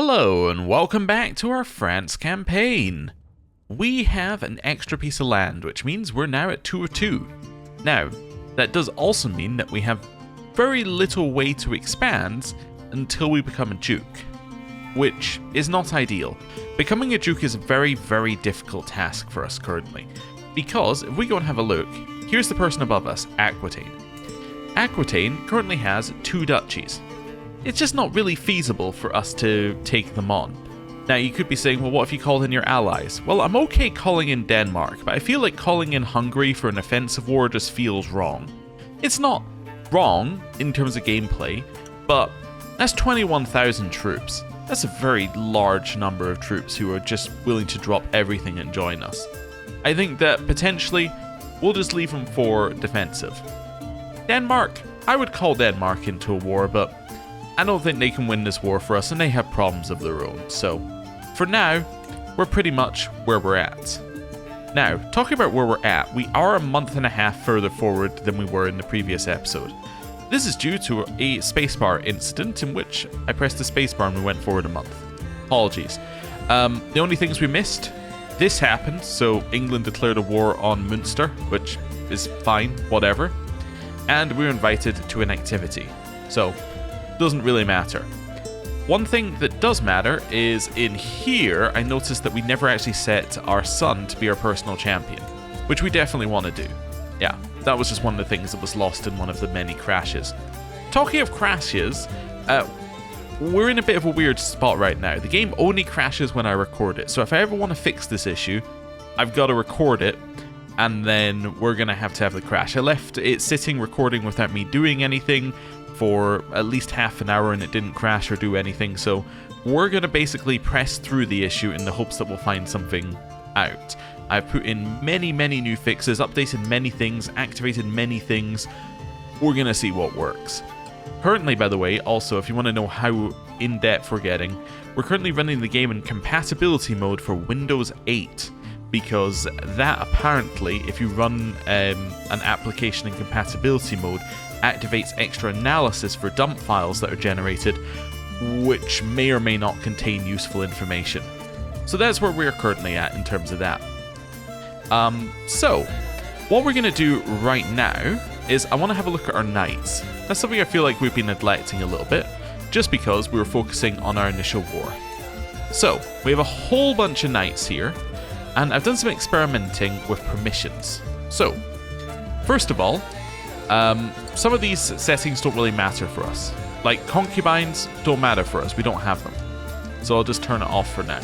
Hello and welcome back to our France campaign. We have an extra piece of land, which means we're now at 2 of 2. Now, that does also mean that we have very little way to expand until we become a duke, which is not ideal. Becoming a duke is a very difficult task for us currently, because if we go and have a look, here's the person above us, Aquitaine. Aquitaine currently has 2 duchies. It's just not really feasible for us to take them on. Now you could be saying, well, what if you called in your allies? Well, I'm okay calling in Denmark, but I feel like calling in Hungary for an offensive war just feels wrong. It's not wrong in terms of gameplay, but that's 21,000 troops. That's a very large number of troops who are just willing to drop everything and join us. I think that potentially we'll just leave them for defensive. Denmark, I would call Denmark into a war, but I don't think they can win this war for us, and they have problems of their own. So, for now, we're pretty much where we're at. Now, talking about where we're at, we are a month and a half further forward than we were in the previous episode. This is due to a spacebar incident in which I pressed the spacebar and we went forward a month. Apologies. The only things we missed, this happened, so England declared a war on Munster, which is fine, whatever. And we were invited to an activity. So, doesn't really matter. One thing that does matter is in here, I noticed that we never actually set our son to be our personal champion, which we definitely want to do. Yeah, that was just one of the things that was lost in one of the many crashes. Talking of crashes, we're in a bit of a weird spot right now. The game only crashes when I record it, so if I ever want to fix this issue, I've got to record it, and then we're going to have the crash. I left it sitting recording without me doing anything for at least half an hour and it didn't crash or do anything, so we're going to basically press through the issue in the hopes that we'll find something out. I've put in many new fixes, updated many things, activated many things. We're going to see what works. Currently, by the way, also, if you want to know how in-depth we're getting, we're currently running the game in compatibility mode for Windows 8, because that apparently, if you run an application in compatibility mode, activates extra analysis for dump files that are generated, which may or may not contain useful information. So that's where we're currently at in terms of that. So, what we're going to do right now is I want to have a look at our knights. That's something I feel like we've been neglecting a little bit, just because we were focusing on our initial war. So, we have a whole bunch of knights here, and I've done some experimenting with permissions. So, first of all, some of these settings don't really matter for us. Like concubines don't matter for us, we don't have them. So I'll just turn it off for now.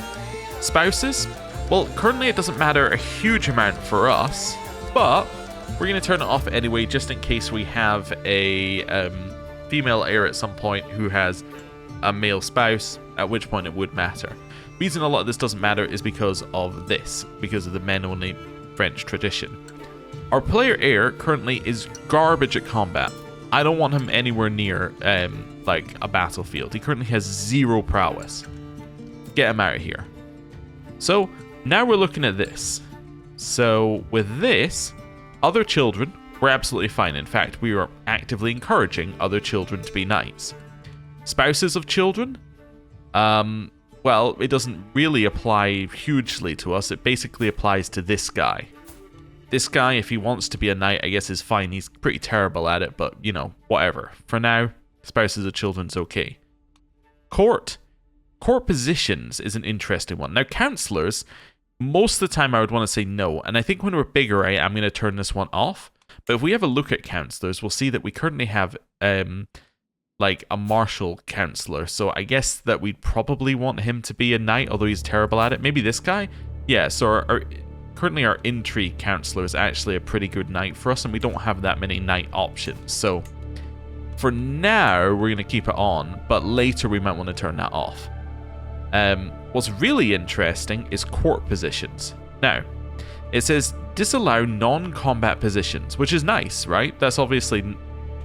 Spouses, well, currently it doesn't matter a huge amount for us, but we're going to turn it off anyway just in case we have a female heir at some point who has a male spouse, at which point it would matter. The reason a lot of this doesn't matter is because of this, because of the men-only French tradition. Our player heir currently is garbage at combat. I don't want him anywhere near like a battlefield. He currently has 0 prowess. Get him out of here. So now we're looking at this. So with this, other children, we're absolutely fine. In fact, we are actively encouraging other children to be knights. Spouses of children, well, it doesn't really apply hugely to us. It basically applies to this guy. This guy, if he wants to be a knight, I guess is fine. He's pretty terrible at it, but, you know, whatever. For now, spouses of children's okay. Court. Court positions is an interesting one. Now, councillors, most of the time I would want to say no, and I think when we're bigger, I am going to turn this one off. But if we have a look at councillors, we'll see that we currently have, like, a martial councillor. So I guess that we'd probably want him to be a knight, although he's terrible at it. Maybe this guy? Yeah, so currently our intrigue councillor is actually a pretty good knight for us, and we don't have that many knight options. So for now, we're going to keep it on, but later we might want to turn that off. What's really interesting is court positions. Now, it says disallow non-combat positions, which is nice, right? That's obviously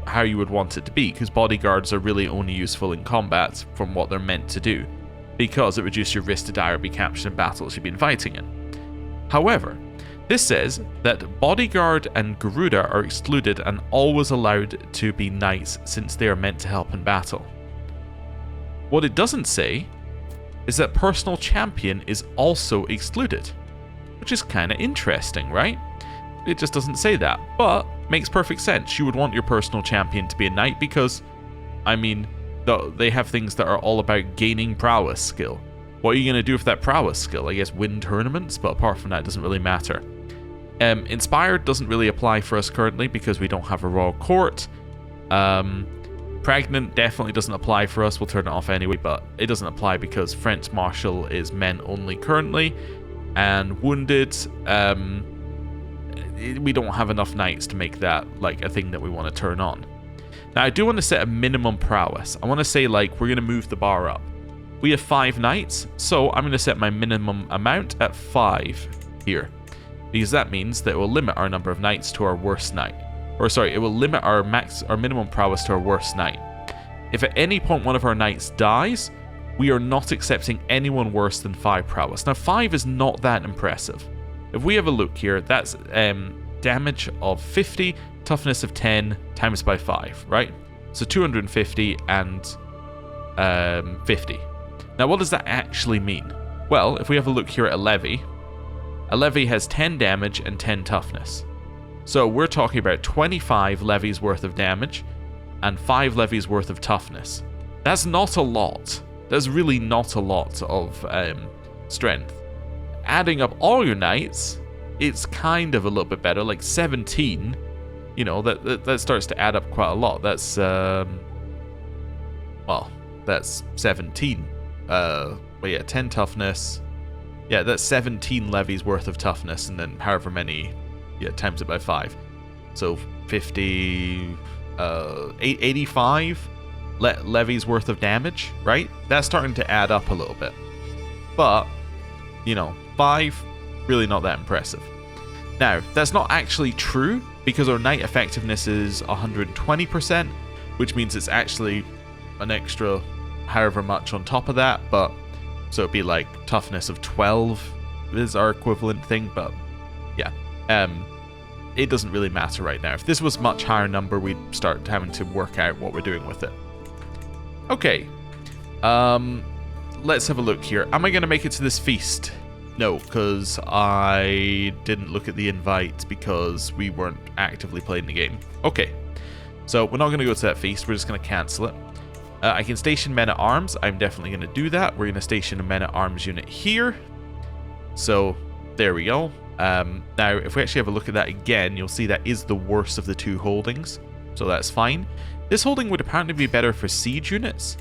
how you would want it to be, because bodyguards are really only useful in combat from what they're meant to do, because it reduces your risk to die or be captured in battles you've been fighting in. However, this says that bodyguard and Garuda are excluded and always allowed to be knights since they are meant to help in battle. What it doesn't say is that personal champion is also excluded. Which is kind of interesting, right? It just doesn't say that, but makes perfect sense. You would want your personal champion to be a knight because, I mean, they have things that are all about gaining prowess skill. What are you going to do with that prowess skill? I guess win tournaments, but apart from that, it doesn't really matter. Inspired doesn't really apply for us currently because we don't have a royal court. Pregnant definitely doesn't apply for us. We'll turn it off anyway, but it doesn't apply because French Marshal is men only currently. And wounded, we don't have enough knights to make that like a thing that we want to turn on. Now, I do want to set a minimum prowess. I want to say like we're going to move the bar up. We have 5 knights, so I'm going to set my minimum amount at 5 here. Because that means that it will limit our number of knights to our worst knight. Or sorry, it will limit our minimum prowess to our worst knight. If at any point one of our knights dies, we are not accepting anyone worse than 5 prowess. Now 5 is not that impressive. If we have a look here, that's damage of 50, toughness of 10 times by 5, right? So 250 and 50. Now what does that actually mean? Well, if we have a look here at a levy has 10 damage and 10 toughness. So we're talking about 25 levies worth of damage and 5 levies worth of toughness. That's not a lot. That's really not a lot of strength. Adding up all your knights, it's kind of a little bit better, like 17. You know, that starts to add up quite a lot. That's, well, that's 17. But yeah, 10 toughness. Yeah, that's 17 levies worth of toughness, and then however many, yeah, times it by 5. So 50, 85 levies worth of damage, right? That's starting to add up a little bit. But, you know, 5, really not that impressive. Now, that's not actually true, because our knight effectiveness is 120%, which means it's actually an extra however much on top of that, but so it'd be like toughness of 12 is our equivalent thing, but yeah. It doesn't really matter right now. If this was a much higher number, we'd start having to work out what we're doing with it. Okay. Let's have a look here. Am I going to make it to this feast? No, because I didn't look at the invite because we weren't actively playing the game. Okay. So we're not going to go to that feast. We're just going to cancel it. I can station men-at-arms. I'm definitely going to do that. We're going to station a men-at-arms unit here. So there we go. Now, if we actually have a look at that again, you'll see that is the worst of the 2 holdings. So that's fine. This holding would apparently be better for siege units.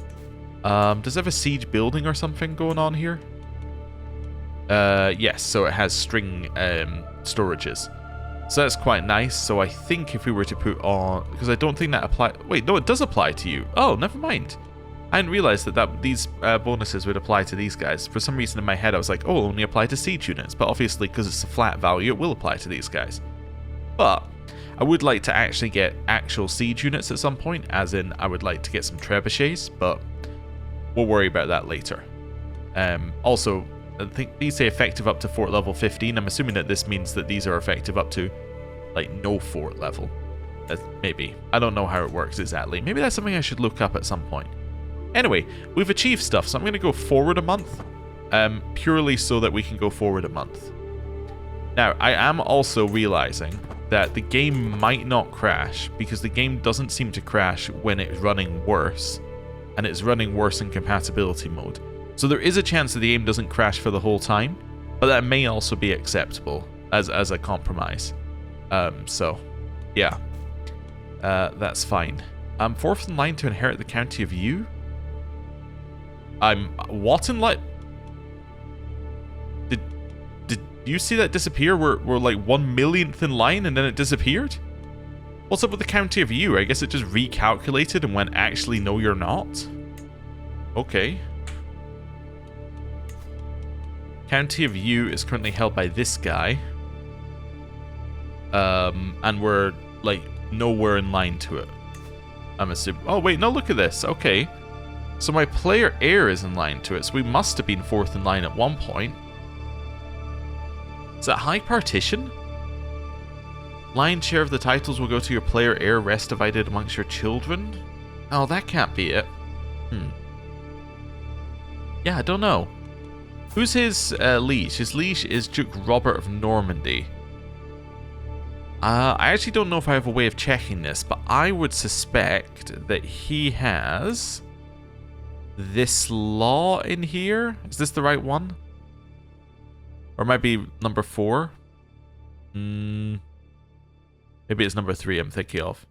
Does it have a siege building or something going on here? Yes, so it has string storages. So that's quite nice. So I think if we were to put on... Because I don't think that applies... Wait, no, it does apply to you. Oh, never mind. I didn't realize that these bonuses would apply to these guys. For some reason in my head, I was like, oh, only apply to siege units. But obviously, because it's a flat value, it will apply to these guys. But I would like to actually get actual siege units at some point. As in, I would like to get some trebuchets. But we'll worry about that later. Also... I think these say effective up to fort level 15. I'm assuming that this means that these are effective up to, like, no fort level. Maybe. I don't know how it works exactly. Maybe that's something I should look up at some point. Anyway, we've achieved stuff, so I'm going to go forward a month. Purely so that we can go forward a month. Now, I am also realizing that the game might not crash, because the game doesn't seem to crash when it's running worse. And it's running worse in compatibility mode. So there is a chance that the game doesn't crash for the whole time, but that may also be acceptable as a compromise. So, yeah. That's fine. I'm 4th in line to inherit the county of U? I'm... What in line? Did you see that disappear? We're like 1 millionth in line and then it disappeared? What's up with the county of U? I guess it just recalculated and went, actually, no, you're not? Okay. County of U is currently held by this guy. And we're, like, nowhere in line to it. I'm assuming... Oh, wait, no, look at this. Okay. So my player heir is in line to it, so we must have been 4th in line at one point. Is that high partition? Lion's share of the titles will go to your player heir, rest divided amongst your children? Oh, that can't be it. Yeah, I don't know. Who's his liege? His liege is Duke Robert of Normandy. I actually don't know if I have a way of checking this, but I would suspect that he has this law in here. Is this the right one? Or it might be number 4? Maybe it's number 3 I'm thinking of.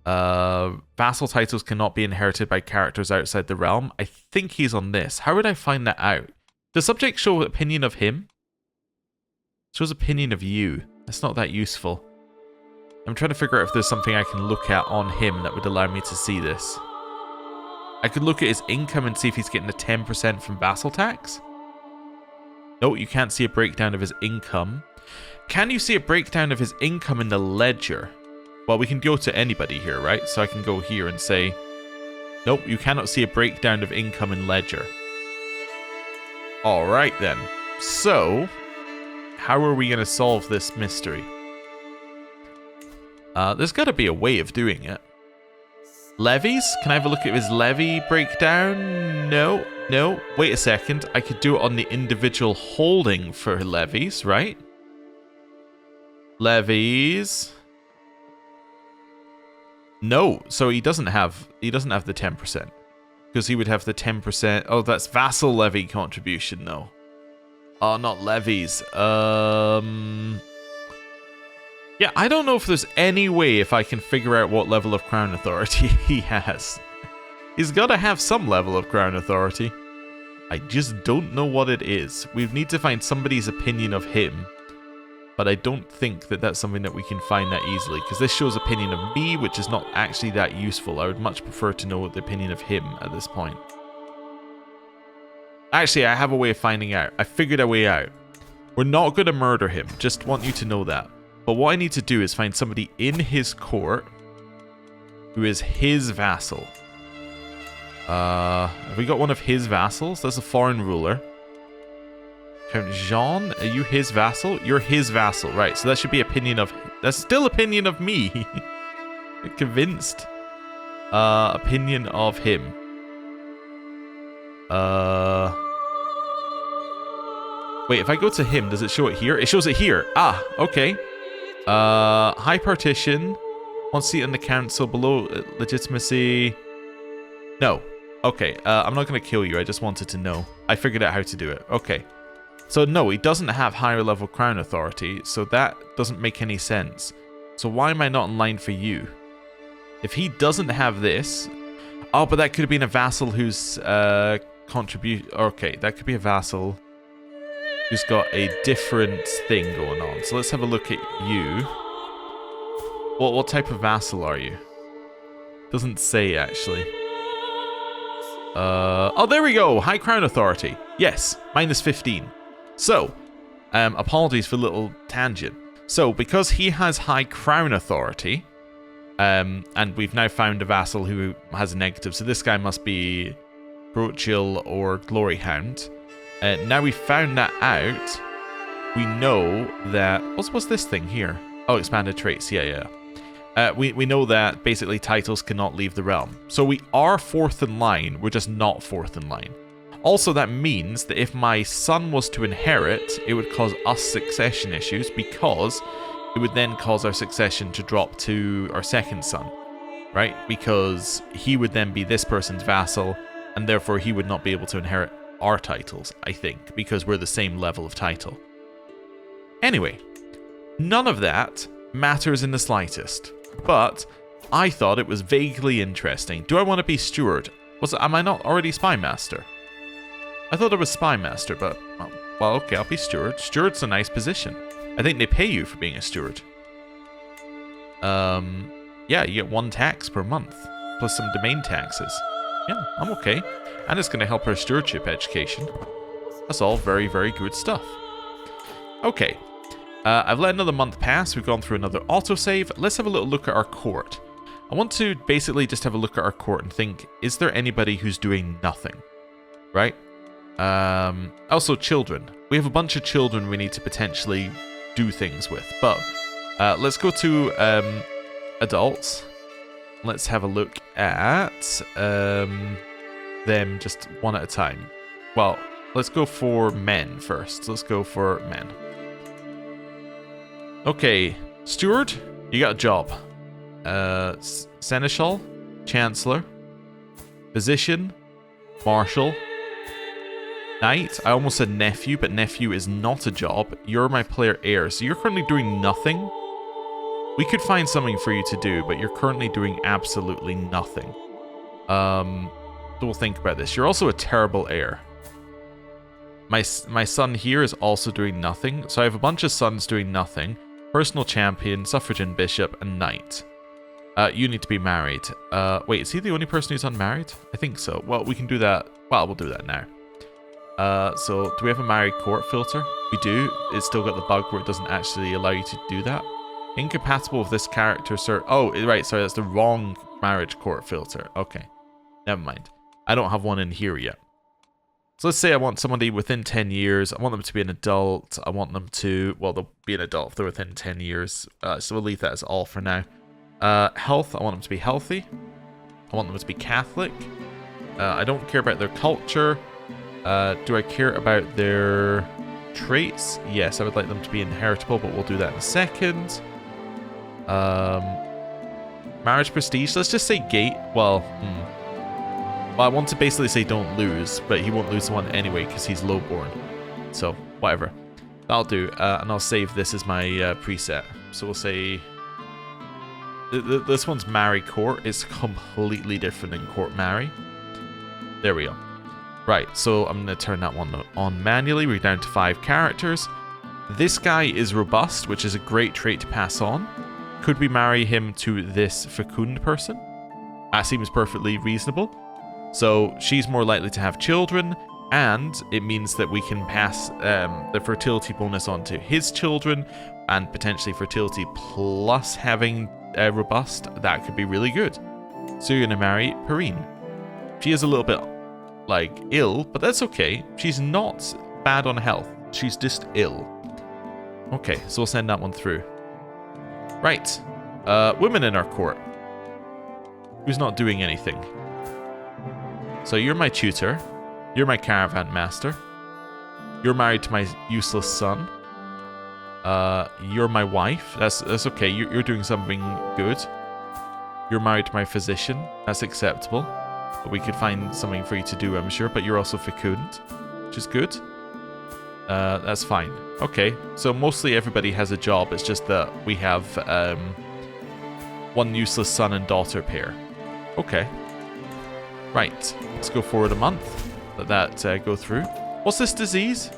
Vassal titles cannot be inherited by characters outside the realm. I think he's on this. How would I find that out? Does subject show opinion of him? It shows opinion of you. That's not that useful. I'm trying to figure out if there's something I can look at on him that would allow me to see this. I could look at his income and see if he's getting a 10% from vassal tax. No, you can't see a breakdown of his income. Can you see a breakdown of his income in the ledger? Well, we can go to anybody here, right? So I can go here and say, nope, you cannot see a breakdown of income in ledger. Alright then. So, how are we going to solve this mystery? There's got to be a way of doing it. Levies? Can I have a look at his levy breakdown? No. No. Wait a second. I could do it on the individual holding for levies, right? Levies. No. So he doesn't have the 10%. Because he would have the 10%. Oh, that's vassal levy contribution, though. Oh, not levies. Yeah, I don't know if there's any way if I can figure out what level of crown authority he has. He's got to have some level of crown authority. I just don't know what it is. We need to find somebody's opinion of him. But I don't think that that's something that we can find that easily. Because this shows opinion of me, which is not actually that useful. I would much prefer to know the opinion of him at this point. Actually, I have a way of finding out. I figured a way out. We're not going to murder him. Just want you to know that. But what I need to do is find somebody in his court who is his vassal. Have we got one of his vassals? That's a foreign ruler. Count Jean, are you his vassal? You're his vassal, right? So that should be opinion of... That's still opinion of me. Convinced. Opinion of him. Wait, if I go to him, does it show it here? It shows it here. Ah, okay. High partition. One seat in the council. Below legitimacy. No. Okay, I'm not going to kill you. I just wanted to know. I figured out how to do it. Okay. So no, he doesn't have higher level crown authority, so that doesn't make any sense. So why am I not in line for you? If he doesn't have this... Oh, but that could have been a vassal who's contribute... Okay, that could be a vassal who's got a different thing going on. So let's have a look at you. What type of vassal are you? Doesn't say, actually. Oh, there we go! High crown authority. Yes, minus 15. So, apologies for a little tangent. So, because he has high crown authority, and we've now found a vassal who has a negative, so this guy must be Brochil or Gloryhound. Now we've found that out, we know that... What's this thing here? Oh, expanded traits, yeah. We know that basically titles cannot leave the realm. So we are 4th in line, we're just not 4th in line. Also, that means that if my son was to inherit, it would cause us succession issues because it would then cause our succession to drop to our second son, right? Because he would then be this person's vassal, and therefore he would not be able to inherit our titles, I think, because we're the same level of title. Anyway, none of that matters in the slightest, but I thought it was vaguely interesting. Do I want to be steward? Am I not already spy master? I thought I was spy master, but well, okay, I'll be steward. Steward's a nice position. I think they pay you for being a steward. Yeah, you get 1 tax per month, plus some domain taxes. Yeah, I'm okay. And it's going to help our stewardship education. That's all very, very good stuff. Okay. I've let another month pass. We've gone through another autosave. Let's have a little look at our court. I want to basically just have a look at our court and think, is there anybody who's doing nothing? Right? Also, children. We have a bunch of children we need to potentially do things with. But let's go to adults. Let's have a look at... them just one at a time. Well, let's go for men first. Let's go for men. Okay, Steward, you got a job. Seneschal, Chancellor, Physician, Marshal, Knight. I almost said Nephew, but Nephew is not a job. You're my player heir, so you're currently doing nothing. We could find something for you to do, but you're currently doing absolutely nothing. We'll think about this. You're also a terrible heir. My son here is also doing nothing, so I have a bunch of sons doing nothing. Personal champion, suffragan bishop, and knight. You need to be married. Wait, is he the only person who's unmarried? I think so. Well, we can do that. Well, we'll do that now. So, do we have a married court filter? We do. It's still got the bug where it doesn't actually allow you to do that. Incompatible with this character, sir. Oh, right, sorry, that's the wrong marriage court filter. Okay, never mind. I don't have one in here yet. So let's say I want somebody within 10 years. I want them to be an adult. I want them to, well, they'll be an adult if they're within 10 years. So we'll leave that as all for now. Health, I want them to be healthy. I want them to be Catholic. I don't care about their culture. Do I care about their traits? Yes, I would like them to be inheritable, but we'll do that in a second. Marriage prestige, let's just say gate. Well, I want to basically say don't lose, but he won't lose one anyway because he's lowborn. So, whatever. That'll do, and I'll save this as my preset. So we'll say... This one's marry court. It's completely different than court marry. There we go. Right, so I'm going to turn that one on manually. We're down to 5 characters. This guy is robust, which is a great trait to pass on. Could we marry him to this fecund person? That seems perfectly reasonable. So she's more likely to have children, and it means that we can pass the fertility bonus on to his children, and potentially fertility plus having robust. That could be really good. So you're going to marry Perrine. She is a little bit, like, ill, but that's okay. She's not bad on health. She's just ill. Okay, so we'll send that one through. Right. Women in our court. Who's not doing anything? So you're my tutor. You're my caravan master. You're married to my useless son. You're my wife. That's okay. You're doing something good. You're married to my physician. That's acceptable. But we could find something for you to do, I'm sure. But you're also fecund, which is good. That's fine. Okay. So mostly everybody has a job. It's just that we have one useless son and daughter pair. Okay. Right. Let's go forward a month. Let that go through. What's this disease?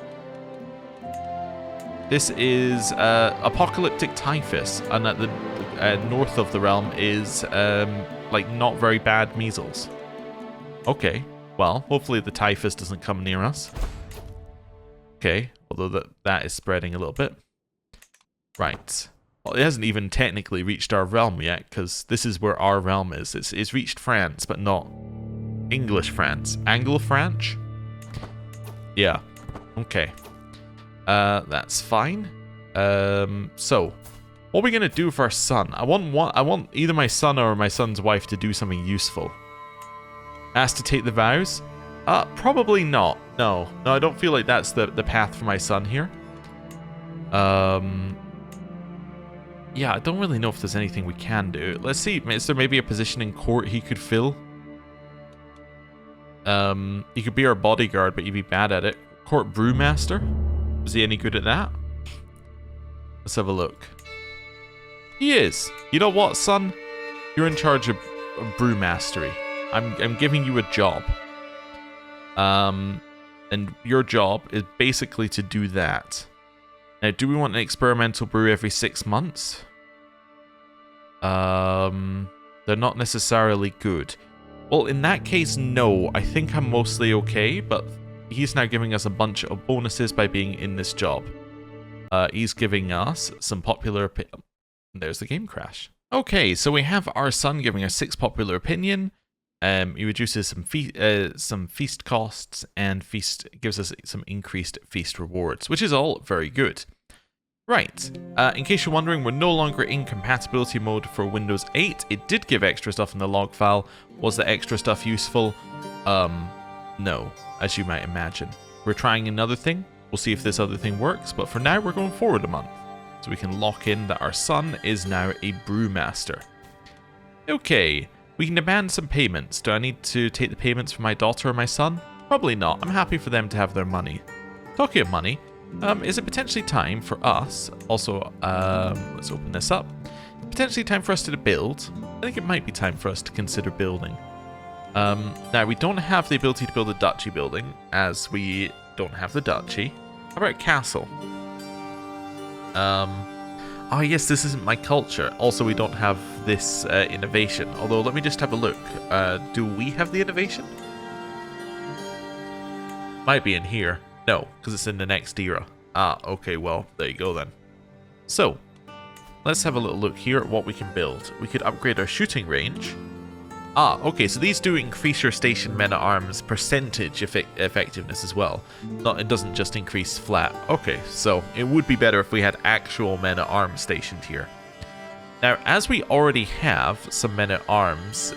This is apocalyptic typhus, and at the north of the realm is like not very bad measles. Okay, well, hopefully the typhus doesn't come near us. Okay, although that is spreading a little bit. Right. Well, it hasn't even technically reached our realm yet, because this is where our realm is. It's reached France, but not English France. Anglo-French? Yeah. Okay. That's fine. So, what are we gonna do for our son? I want either my son or my son's wife to do something useful. Asked to take the vows? Probably not. No, I don't feel like that's the path for my son here. Yeah, I don't really know if there's anything we can do. Let's see. Is there maybe a position in court he could fill? He could be our bodyguard, but he'd be bad at it. Court brewmaster? Is he any good at that? Let's have a look. He is. You know what, son? You're in charge of brewmastery. I'm giving you a job. And your job is basically to do that. Now, do we want an experimental brew every 6 months? They're not necessarily good. Well, in that case, no. I think I'm mostly okay, but he's now giving us a bunch of bonuses by being in this job. He's giving us some popular opinion. There's the game crash. Okay, so we have our son giving us 6 popular opinion. He reduces some feast costs, and gives us some increased feast rewards, which is all very good. Right, in case you're wondering, we're no longer in compatibility mode for Windows 8. It did give extra stuff in the log file. Was the extra stuff useful? No, as you might imagine. We're trying another thing. We'll see if this other thing works, but for now we're going forward a month. So we can lock in that our son is now a brewmaster. Okay, we can demand some payments. Do I need to take the payments from my daughter or my son? Probably not. I'm happy for them to have their money. Talking of money, is it potentially time for us, also, let's open this up. Potentially time for us to build. I think it might be time for us to consider building. Now, we don't have the ability to build a duchy building, as we don't have the duchy. How about a castle? Oh yes, this isn't my culture. Also, we don't have this innovation. Although, let me just have a look. Do we have the innovation? Might be in here. No, because it's in the next era. Ah, okay, well, there you go then. So, let's have a little look here at what we can build. We could upgrade our shooting range. Ah, okay, so these do increase your station men-at-arms percentage effectiveness as well. It doesn't just increase flat. Okay, so it would be better if we had actual men-at-arms stationed here. Now, as we already have some men-at-arms,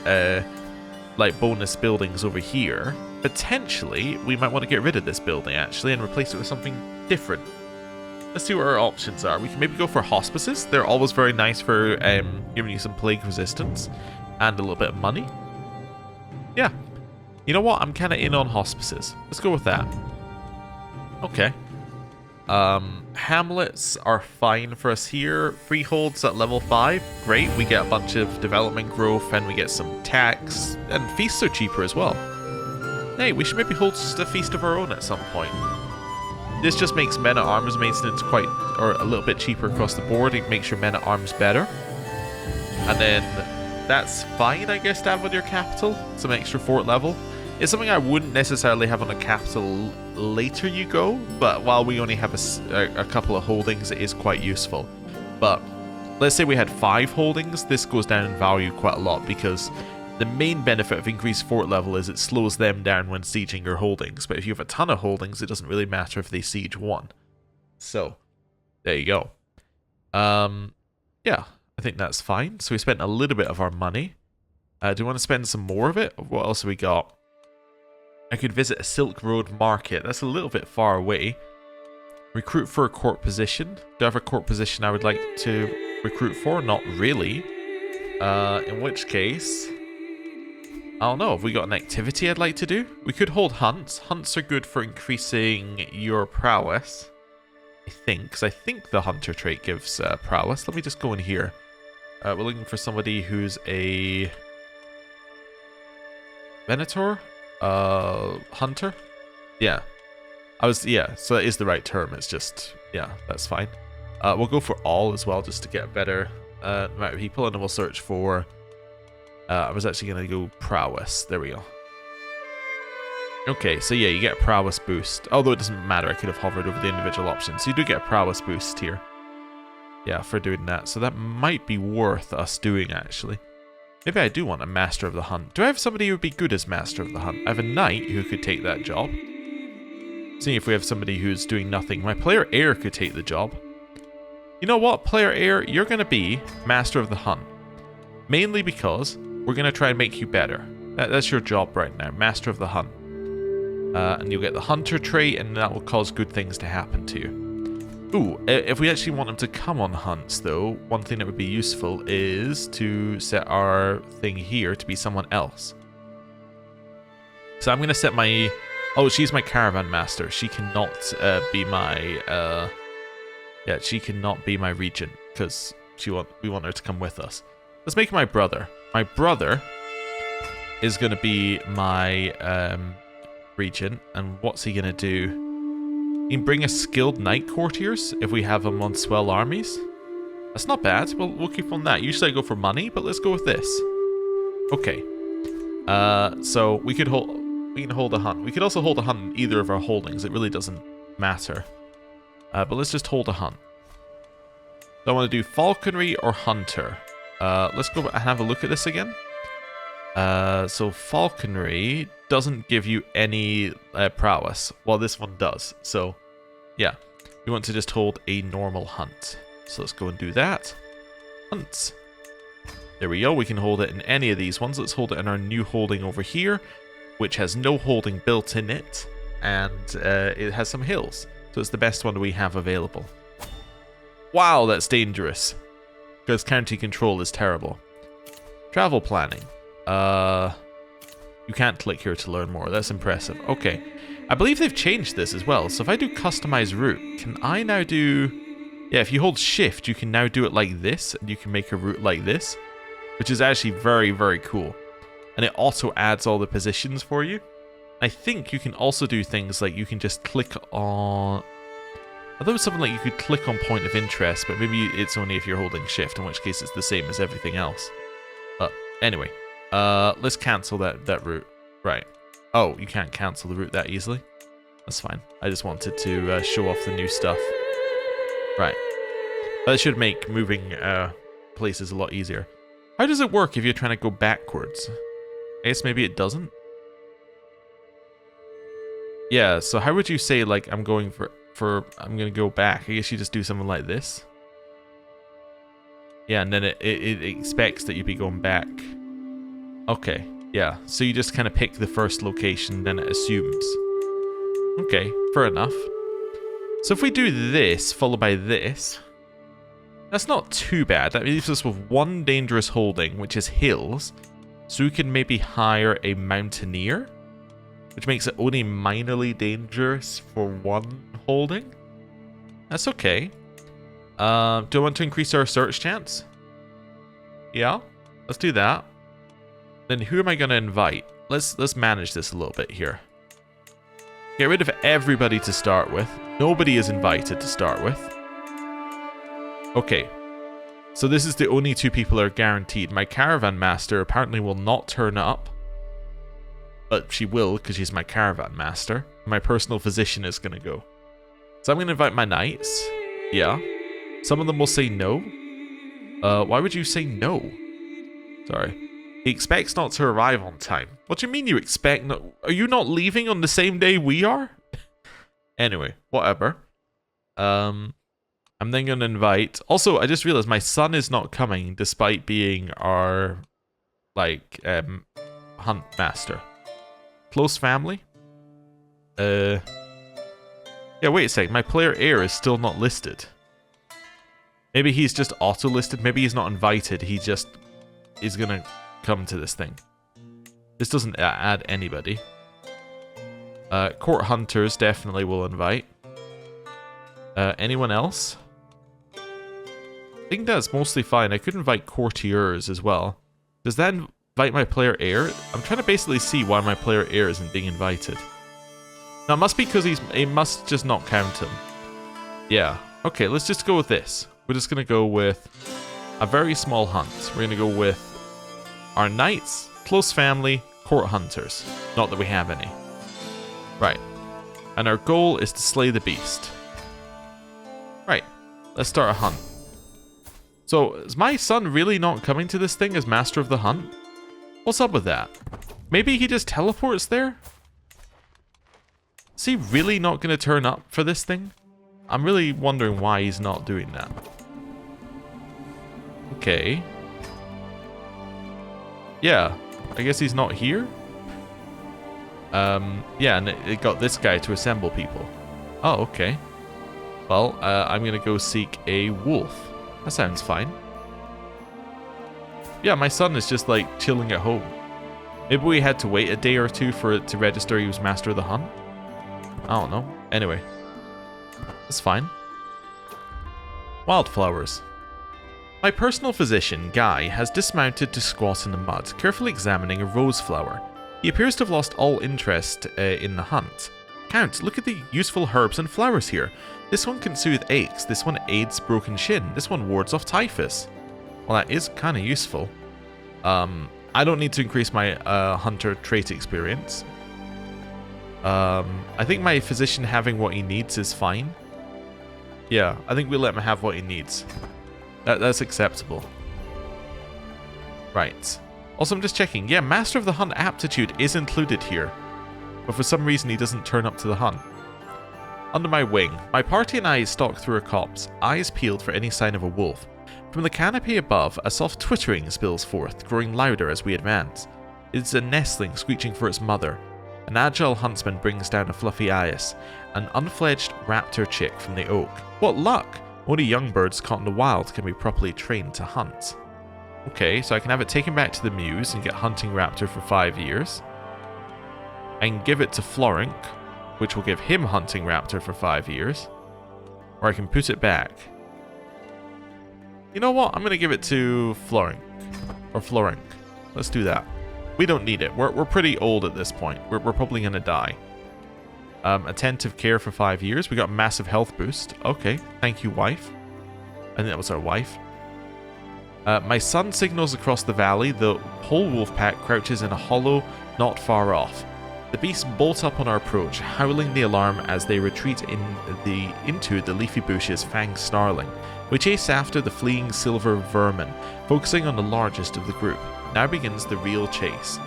like bonus buildings over here, potentially we might want to get rid of this building, actually, and replace it with something different. Let's see what our options are. We can maybe go for hospices. They're always very nice for giving you some plague resistance. And a little bit of money. Yeah. You know what? I'm kind of in on hospices. Let's go with that. Okay. Hamlets are fine for us here. Freeholds at level 5. Great. We get a bunch of development growth and we get some tax. And feasts are cheaper as well. Hey, we should maybe hold just a feast of our own at some point. This just makes men-at-arms maintenance a little bit cheaper across the board. It makes your men-at-arms better. And then that's fine, I guess, to have with your capital. Some extra fort level. It's something I wouldn't necessarily have on a capital later you go, but while we only have a couple of holdings, it is quite useful. But let's say we had 5 holdings, this goes down in value quite a lot because the main benefit of increased fort level is it slows them down when sieging your holdings. But if you have a ton of holdings, it doesn't really matter if they siege one. So, there you go. Yeah. I think that's fine. So we spent a little bit of our money. Do we want to spend some more of it? What else have we got? I could visit a Silk Road market. That's a little bit far away. Recruit for a court position. Do I have a court position I would like to recruit for? Not really. In which case, I don't know. Have we got an activity I'd like to do? We could hold hunts. Hunts are good for increasing your prowess. I think. Because I think the hunter trait gives prowess. Let me just go in here. We're looking for somebody who's a Venator? Hunter? Yeah. So that is the right term. It's just, yeah, that's fine. We'll go for all as well, just to get a better amount of people, and then we'll search for, I was actually going to go prowess. There we go. Okay, so yeah, you get a prowess boost. Although it doesn't matter, I could have hovered over the individual options. So you do get a prowess boost here. Yeah, for doing that. So that might be worth us doing, actually. Maybe I do want a Master of the Hunt. Do I have somebody who would be good as Master of the Hunt? I have a Knight who could take that job. Seeing if we have somebody who's doing nothing. My player heir could take the job. You know what, player heir? You're going to be Master of the Hunt. Mainly because we're going to try and make you better. That's your job right now, Master of the Hunt. And you'll get the Hunter trait, and that will cause good things to happen to you. Ooh, if we actually want them to come on hunts, though, one thing that would be useful is to set our thing here to be someone else. So I'm going to set my... Oh, she's my caravan master. She cannot be my... Yeah, she cannot be my regent, because we want her to come with us. Let's make her my brother. My brother is going to be my regent, and what's he going to do? He can bring us skilled knight courtiers if we have them on swell armies. That's not bad. We'll keep on that. Usually I go for money, but let's go with this. Okay. So we can hold a hunt. We could also hold a hunt in either of our holdings. It really doesn't matter. But let's just hold a hunt. So I want to do falconry or hunter. Let's go and have a look at this again. So falconry doesn't give you any prowess, while this one does. So, yeah, we want to just hold a normal hunt. So let's go and do that. Hunts. There we go. We can hold it in any of these ones. Let's hold it in our new holding over here. which has no holding built in it, and it has some hills. So it's the best one we have available. Wow, that's dangerous. Because county control is terrible. Travel planning. You can't click here to learn more. That's impressive. Okay. I believe they've changed this as well. So if I do customize route, can I now do... Yeah, if you hold shift, you can now do it like this. And you can make a route like this. Which is actually very, very cool. And it also adds all the positions for you. I think you can also do things like you can just click on... I thought it was something like you could click on point of interest, but maybe it's only if you're holding shift, in which case it's the same as everything else. But anyway, let's cancel that route. Right. Oh, you can't cancel the route that easily. That's fine. I just wanted to show off the new stuff. Right. That should make moving places a lot easier. How does it work if you're trying to go backwards? I guess maybe it doesn't. Yeah, so how would you say, like, I'm going for I'm gonna go back? I guess you just do something like this. Yeah, and then it expects that you'd be going back. Okay, yeah. So you just kind of pick the first location, then it assumes. Okay, fair enough. So if we do this, followed by this, that's not too bad. That leaves us with one dangerous holding, which is hills. So we can maybe hire a mountaineer, which makes it only minorly dangerous for one holding. That's okay. Do I want to increase our search chance? Yeah, let's do that. Then who am I going to invite? Let's manage this a little bit here. Get rid of everybody to start with. Nobody is invited to start with. Okay. So this is the only two people that are guaranteed. My caravan master apparently will not turn up. But she will, because she's my caravan master. My personal physician is going to go. So I'm going to invite my knights. Yeah. Some of them will say no. Why would you say no? Sorry. He expects not to arrive on time. What do you mean you expect not... Are you not leaving on the same day we are? Anyway, whatever. I'm then going to invite... Also, I just realized my son is not coming, despite being our, like, hunt master. Close family? Yeah, wait a sec. My player heir is still not listed. Maybe he's just auto-listed. Maybe he's not invited. He just is going to come to this thing. This doesn't add anybody. Court hunters definitely will invite. Anyone else? I think that's mostly fine. I could invite courtiers as well. Does that invite my player heir? I'm trying to basically see why my player heir isn't being invited. No, it must be because it must just not count him. Yeah. Okay, let's just go with this. We're just going to go with a very small hunt. We're going to go with our knights, close family, court hunters. Not that we have any. Right. And our goal is to slay the beast. Right. Let's start a hunt. So, is my son really not coming to this thing as master of the hunt? What's up with that? Maybe he just teleports there? Is he really not going to turn up for this thing? I'm really wondering why he's not doing that. Okay. Yeah, I guess he's not here? Yeah, and it got this guy to assemble people. Oh, okay. Well, I'm going to go seek a wolf. That sounds fine. Yeah, my son is just like chilling at home. Maybe we had to wait a day or two for it to register he was master of the hunt? I don't know. Anyway. That's fine. Wildflowers. My personal physician, Guy, has dismounted to squat in the mud, carefully examining a rose flower. He appears to have lost all interest in the hunt. Count, look at the useful herbs and flowers here. This one can soothe aches, this one aids broken shin, this one wards off typhus. Well, that is kind of useful. I don't need to increase my hunter trait experience. I think my physician having what he needs is fine. Yeah, I think we'll let him have what he needs. That's acceptable. Right. Also, I'm just checking. Yeah, Master of the Hunt aptitude is included here. But for some reason, he doesn't turn up to the hunt. Under my wing, my party and I stalk through a copse, eyes peeled for any sign of a wolf. From the canopy above, a soft twittering spills forth, growing louder as we advance. It is a nestling screeching for its mother. An agile huntsman brings down a fluffy eyas, an unfledged raptor chick from the oak. What luck! Only young birds caught in the wild can be properly trained to hunt. Okay, so I can have it taken back to the Muse and get hunting raptor for 5 years. I can give it to Florink, which will give him hunting raptor for 5 years. Or I can put it back. You know what? I'm going to give it to Florink. Or Florink. Let's do that. We don't need it. We're pretty old at this point. We're probably going to die. Attentive care for 5 years. We got massive health boost. Okay. Thank you, wife. I think that was our wife. My son signals across the valley. The whole wolf pack crouches in a hollow not far off. The beasts bolt up on our approach, howling the alarm as they retreat into the leafy bushes, fangs snarling. We chase after the fleeing silver vermin, focusing on the largest of the group. Now begins the real chase.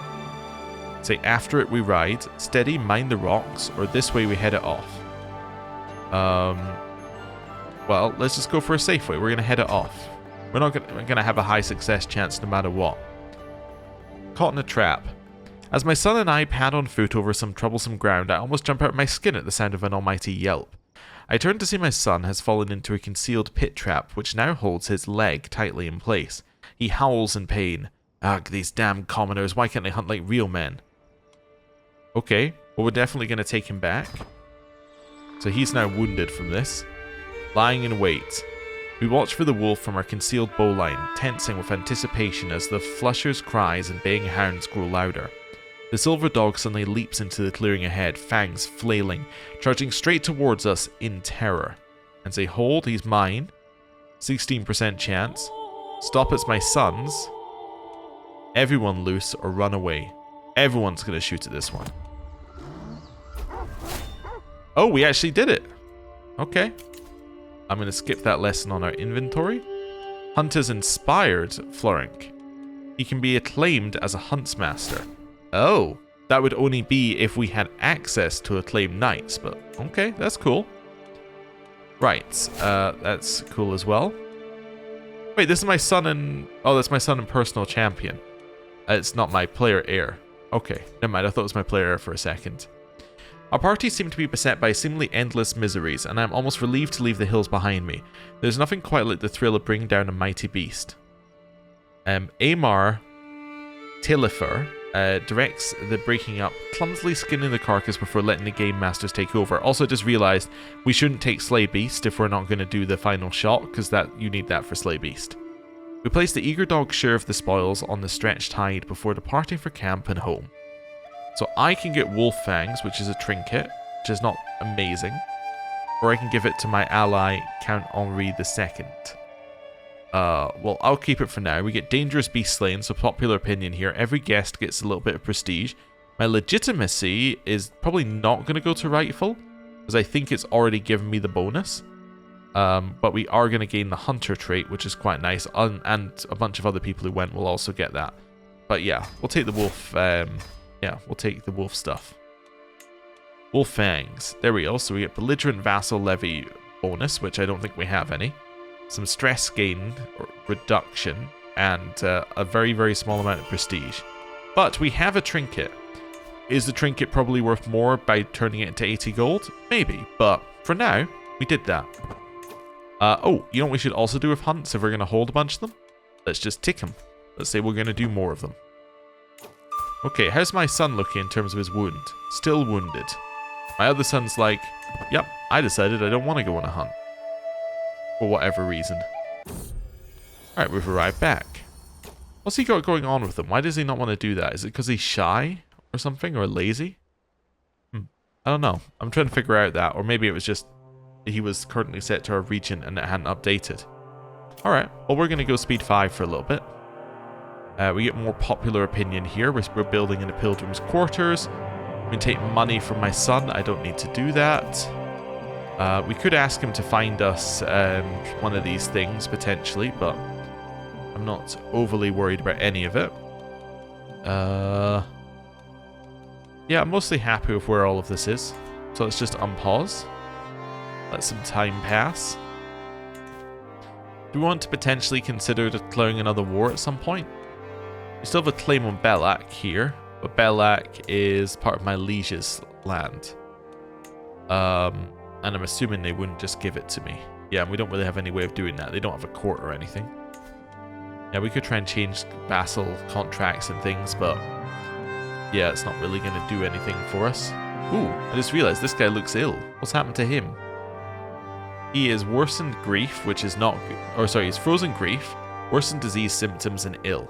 Say, after it we ride, steady, mind the rocks, or this way we head it off. Well, let's just go for a safe way. We're going to head it off. We're going to have a high success chance no matter what. Caught in a trap. As my son and I pad on foot over some troublesome ground, I almost jump out of my skin at the sound of an almighty yelp. I turn to see my son has fallen into a concealed pit trap, which now holds his leg tightly in place. He howls in pain. Ugh, these damn commoners, why can't they hunt like real men? Okay, well we're definitely going to take him back. So he's now wounded from this. Lying in wait. We watch for the wolf from our concealed bowline, tensing with anticipation as the flusher's cries and baying hounds grow louder. The silver dog suddenly leaps into the clearing ahead, fangs flailing, charging straight towards us in terror. And say, hold, he's mine. 16% chance. Stop, it's my son's. Everyone loose or run away. Everyone's going to shoot at this one. Oh, we actually did it. Okay. I'm going to skip that lesson on our inventory. Hunters inspired Florink. He can be acclaimed as a huntsmaster. Oh, that would only be if we had access to acclaimed knights, but okay, that's cool. Right, that's cool as well. Wait, this is my son and... Oh, that's my son and personal champion. It's not my player heir. Okay, never mind, I thought it was my player heir for a second. Our party seemed to be beset by seemingly endless miseries, and I'm almost relieved to leave the hills behind me. There's nothing quite like the thrill of bringing down a mighty beast. Amar Tilifer directs the breaking up, clumsily skinning the carcass before letting the game masters take over. Also just realized we shouldn't take Slay Beast if we're not going to do the final shot, because you need that for Slay Beast. We place the eager dog's share of the spoils on the stretched hide before departing for camp and home. So I can get wolf fangs, which is a trinket, which is not amazing, or I can give it to my ally Count Henri II. Well, I'll keep it for now. We get dangerous beast slain, so popular opinion here. Every guest gets a little bit of prestige. My legitimacy is probably not going to go to rightful, because I think it's already given me the bonus. But we are going to gain the hunter trait, which is quite nice, and a bunch of other people who went will also get that. But yeah, we'll take the wolf. Yeah, we'll take the wolf stuff. Wolf fangs. There we go. So we get belligerent vassal levy bonus, which I don't think we have any. Some stress gain or reduction, and a very, very small amount of prestige. But we have a trinket. Is the trinket probably worth more by turning it into 80 gold? Maybe, but for now, we did that. Oh, you know what we should also do with hunts if we're going to hold a bunch of them? Let's just tick them. Let's say we're going to do more of them. Okay, how's my son looking in terms of his wound? Still wounded. My other son's like, yep, I decided I don't want to go on a hunt. For whatever reason. Alright, we've arrived back. What's he got going on with him? Why does he not want to do that? Is it because he's shy or something? Or lazy? I don't know. I'm trying to figure out that. Or maybe it was just he was currently set to our region and it hadn't updated. Alright, well we're going to go speed 5 for a little bit. We get more popular opinion here. We're building in the pilgrim's quarters. We can take money from my son. I don't need to do that. We could ask him to find us one of these things, potentially, but I'm not overly worried about any of it. Yeah, I'm mostly happy with where all of this is. So let's just unpause. Let some time pass. Do we want to potentially consider declaring another war at some point? We still have a claim on Belak here. But Belak is part of my liege's land. And I'm assuming they wouldn't just give it to me. Yeah, and we don't really have any way of doing that. They don't have a court or anything. Yeah, we could try and change vassal contracts and things, but yeah, it's not really going to do anything for us. Ooh, I just realized this guy looks ill. What's happened to him? He is worsened grief, which is not... Or sorry, he's frozen grief, worsened disease symptoms, and ill.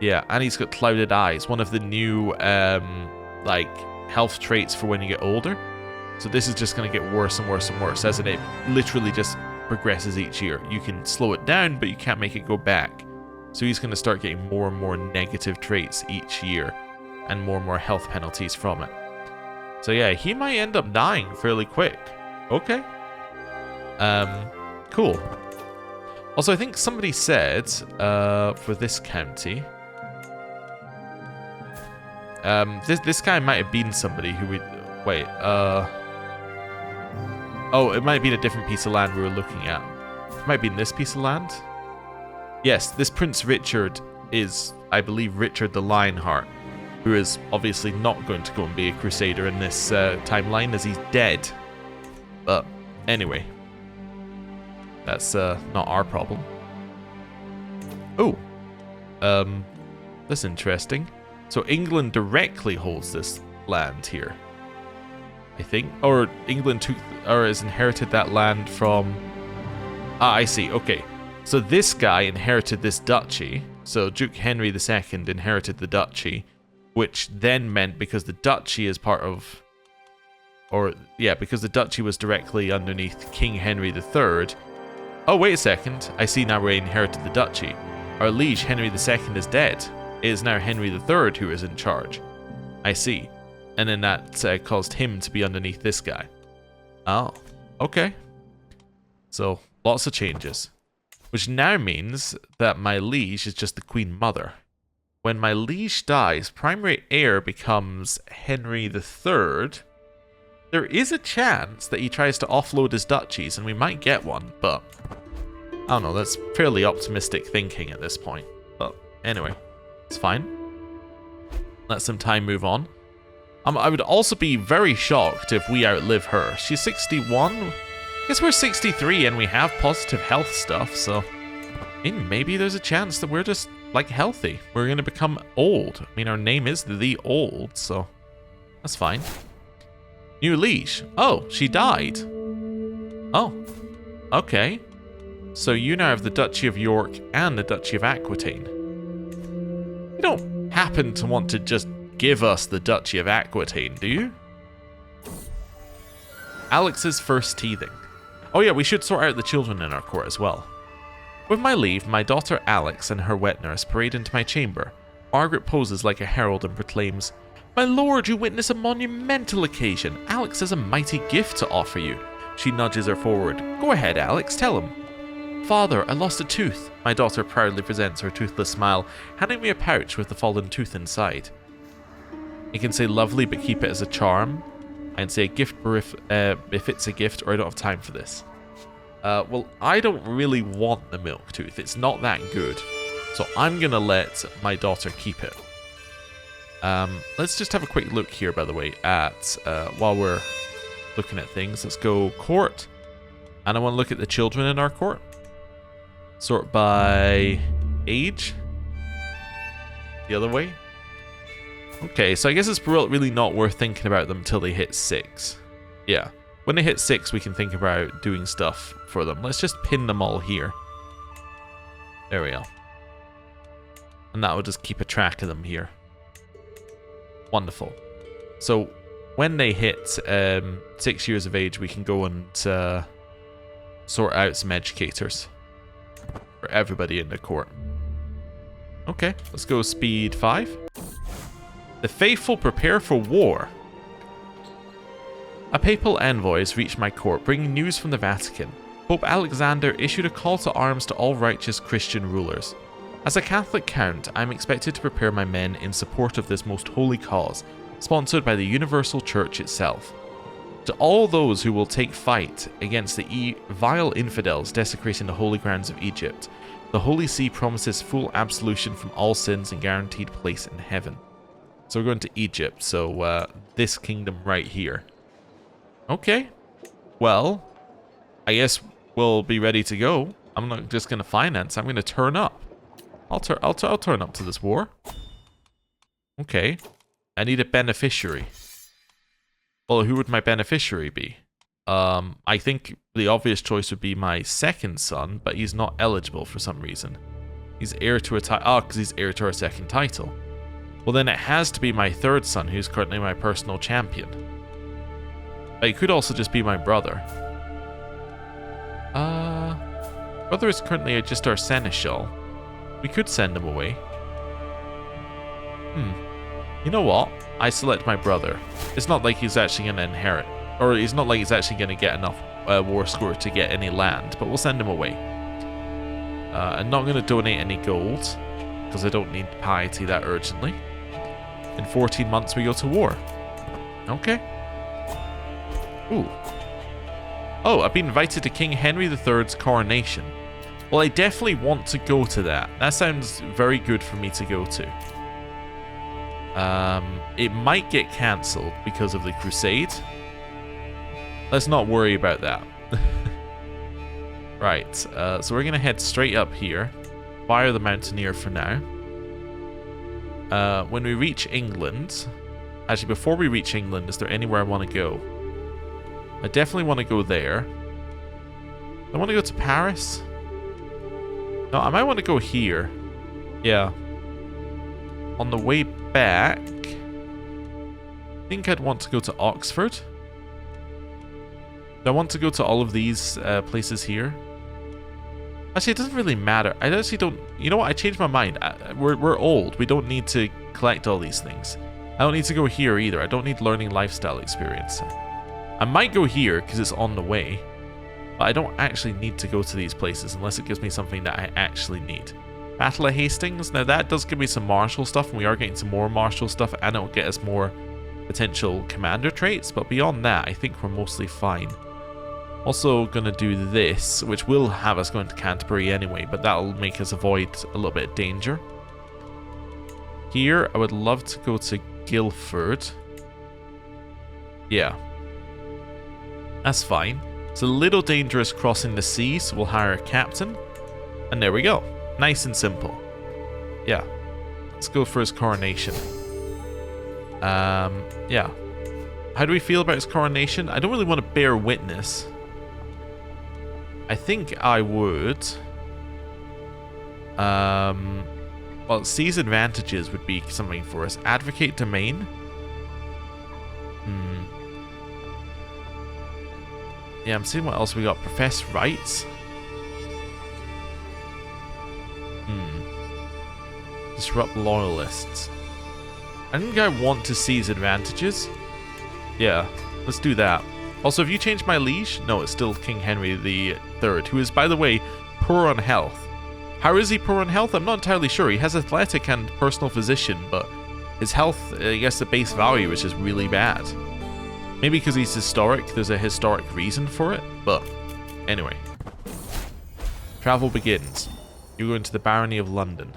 Yeah, and he's got clouded eyes. One of the new, like, health traits for when you get older. So this is just going to get worse and worse and worse, as in it literally just progresses each year. You can slow it down, but you can't make it go back. So he's going to start getting more and more negative traits each year, and more health penalties from it. So yeah, he might end up dying fairly quick. Okay. Cool. Also, I think somebody said, for this county... this guy might have been somebody who would... Wait, Oh, it might have been a different piece of land we were looking at. It might have been this piece of land. Yes, this Prince Richard is, I believe, Richard the Lionheart, who is obviously not going to go and be a Crusader in this timeline, as he's dead. But anyway, that's not our problem. Oh, that's interesting. So England directly holds this land here, I think, or England took or has inherited that land from. Ah, I see. Okay, so this guy inherited this duchy. So Duke Henry II inherited the duchy, which then meant because the duchy is part of, or yeah, because the duchy was directly underneath King Henry III. Oh, wait a second. I see now we inherited the duchy. Our liege Henry II is dead. It is now Henry III who is in charge. I see. And then that caused him to be underneath this guy. Oh, okay. So, lots of changes. Which now means that my liege is just the Queen Mother. When my liege dies, primary heir becomes Henry III. There is a chance that he tries to offload his duchies, and we might get one, but I don't know, that's fairly optimistic thinking at this point. But anyway, it's fine. Let some time move on. I would also be very shocked if we outlive her. She's 61. I guess we're 63 and we have positive health stuff, so I mean, maybe there's a chance that we're just, like, healthy. We're going to become old. I mean, our name is the Old, so that's fine. New liege. Oh, she died. Oh, okay. So you now have the Duchy of York and the Duchy of Aquitaine. You don't happen to want to just give us the Duchy of Aquitaine, do you? Alex's first teething. Oh yeah, we should sort out the children in our court as well. With my leave, my daughter Alex and her wet nurse parade into my chamber. Margaret poses like a herald and proclaims, "My lord, you witness a monumental occasion. Alex has a mighty gift to offer you." She nudges her forward. "Go ahead, Alex, tell him." "Father, I lost a tooth." My daughter proudly presents her toothless smile, handing me a pouch with the fallen tooth inside. You can say lovely, but keep it as a charm. And say a gift if it's a gift, or I don't have time for this. Well, I don't really want the milk tooth. It's not that good. So I'm going to let my daughter keep it. Let's just have a quick look here, by the way, at, while we're looking at things. Let's go court. And I want to look at the children in our court. Sort by age. The other way. Okay, so I guess it's really not worth thinking about them until they hit 6. Yeah, when they hit 6, we can think about doing stuff for them. Let's just pin them all here. There we go. And that will just keep a track of them here. Wonderful. So when they hit 6 years of age, we can go and sort out some educators for everybody in the court. Okay, let's go speed 5. The faithful prepare for war. A papal envoy has reached my court, bringing news from the Vatican. Pope Alexander issued a call to arms to all righteous Christian rulers. As a Catholic count, I am expected to prepare my men in support of this most holy cause, sponsored by the Universal Church itself. To all those who will take fight against the vile infidels desecrating the holy grounds of Egypt, the Holy See promises full absolution from all sins and guaranteed place in heaven. So we're going to Egypt. So this kingdom right here. Okay. Well, I guess we'll be ready to go. I'm not just going to finance. I'm going to turn up. I'll turn up to this war. Okay. I need a beneficiary. Well, who would my beneficiary be? I think the obvious choice would be my second son, but he's not eligible for some reason. He's heir to a title. Oh, because he's heir to our second title. Well, then it has to be my third son, who's currently my personal champion. But it could also just be my brother. Brother is currently just our seneschal. We could send him away. You know what? I select my brother. It's not like he's actually going to inherit. Or it's not like he's actually going to get enough war score to get any land. But we'll send him away. I'm not going to donate any gold. Because I don't need piety that urgently. In 14 months we go to war. Okay. Ooh. Oh, I've been invited to King Henry III's coronation. Well, I definitely want to go to that. That sounds very good for me to go to. It might get cancelled because of the crusade. Let's not worry about that. Right, so we're going to head straight up here. Fire the Mountaineer for now. When we reach England... Actually, before we reach England, is there anywhere I want to go? I definitely want to go there. I want to go to Paris. No, I might want to go here. Yeah. On the way back, I think I'd want to go to Oxford. Do I want to go to all of these places here? Actually, it doesn't really matter. I actually don't... You know what? I changed my mind. We're old. We don't need to collect all these things. I don't need to go here either. I don't need learning lifestyle experience. I might go here because it's on the way. But I don't actually need to go to these places unless it gives me something that I actually need. Battle of Hastings. Now that does give me some martial stuff, and we are getting some more martial stuff, and it'll get us more potential commander traits. But beyond that, I think we're mostly fine. Also gonna do this, which will have us going to Canterbury anyway, but that'll make us avoid a little bit of danger. Here, I would love to go to Guildford. Yeah. That's fine. It's a little dangerous crossing the sea, so we'll hire a captain. And there we go. Nice and simple. Yeah. Let's go for his coronation. Yeah. How do we feel about his coronation? I don't really want to bear witness. I think I would. Well, seize advantages would be something for us. Advocate domain. Yeah, I'm seeing what else we got. Profess rights. Disrupt loyalists. I think I want to seize advantages. Yeah, let's do that. Also, have you changed my liege? No, it's still King Henry III, who is, by the way, poor on health. How is he poor on health? I'm not entirely sure. He has athletic and personal physician, but his health, I guess the base value is just really bad. Maybe because he's historic, there's a historic reason for it, but anyway. Travel begins. You're going to the Barony of London.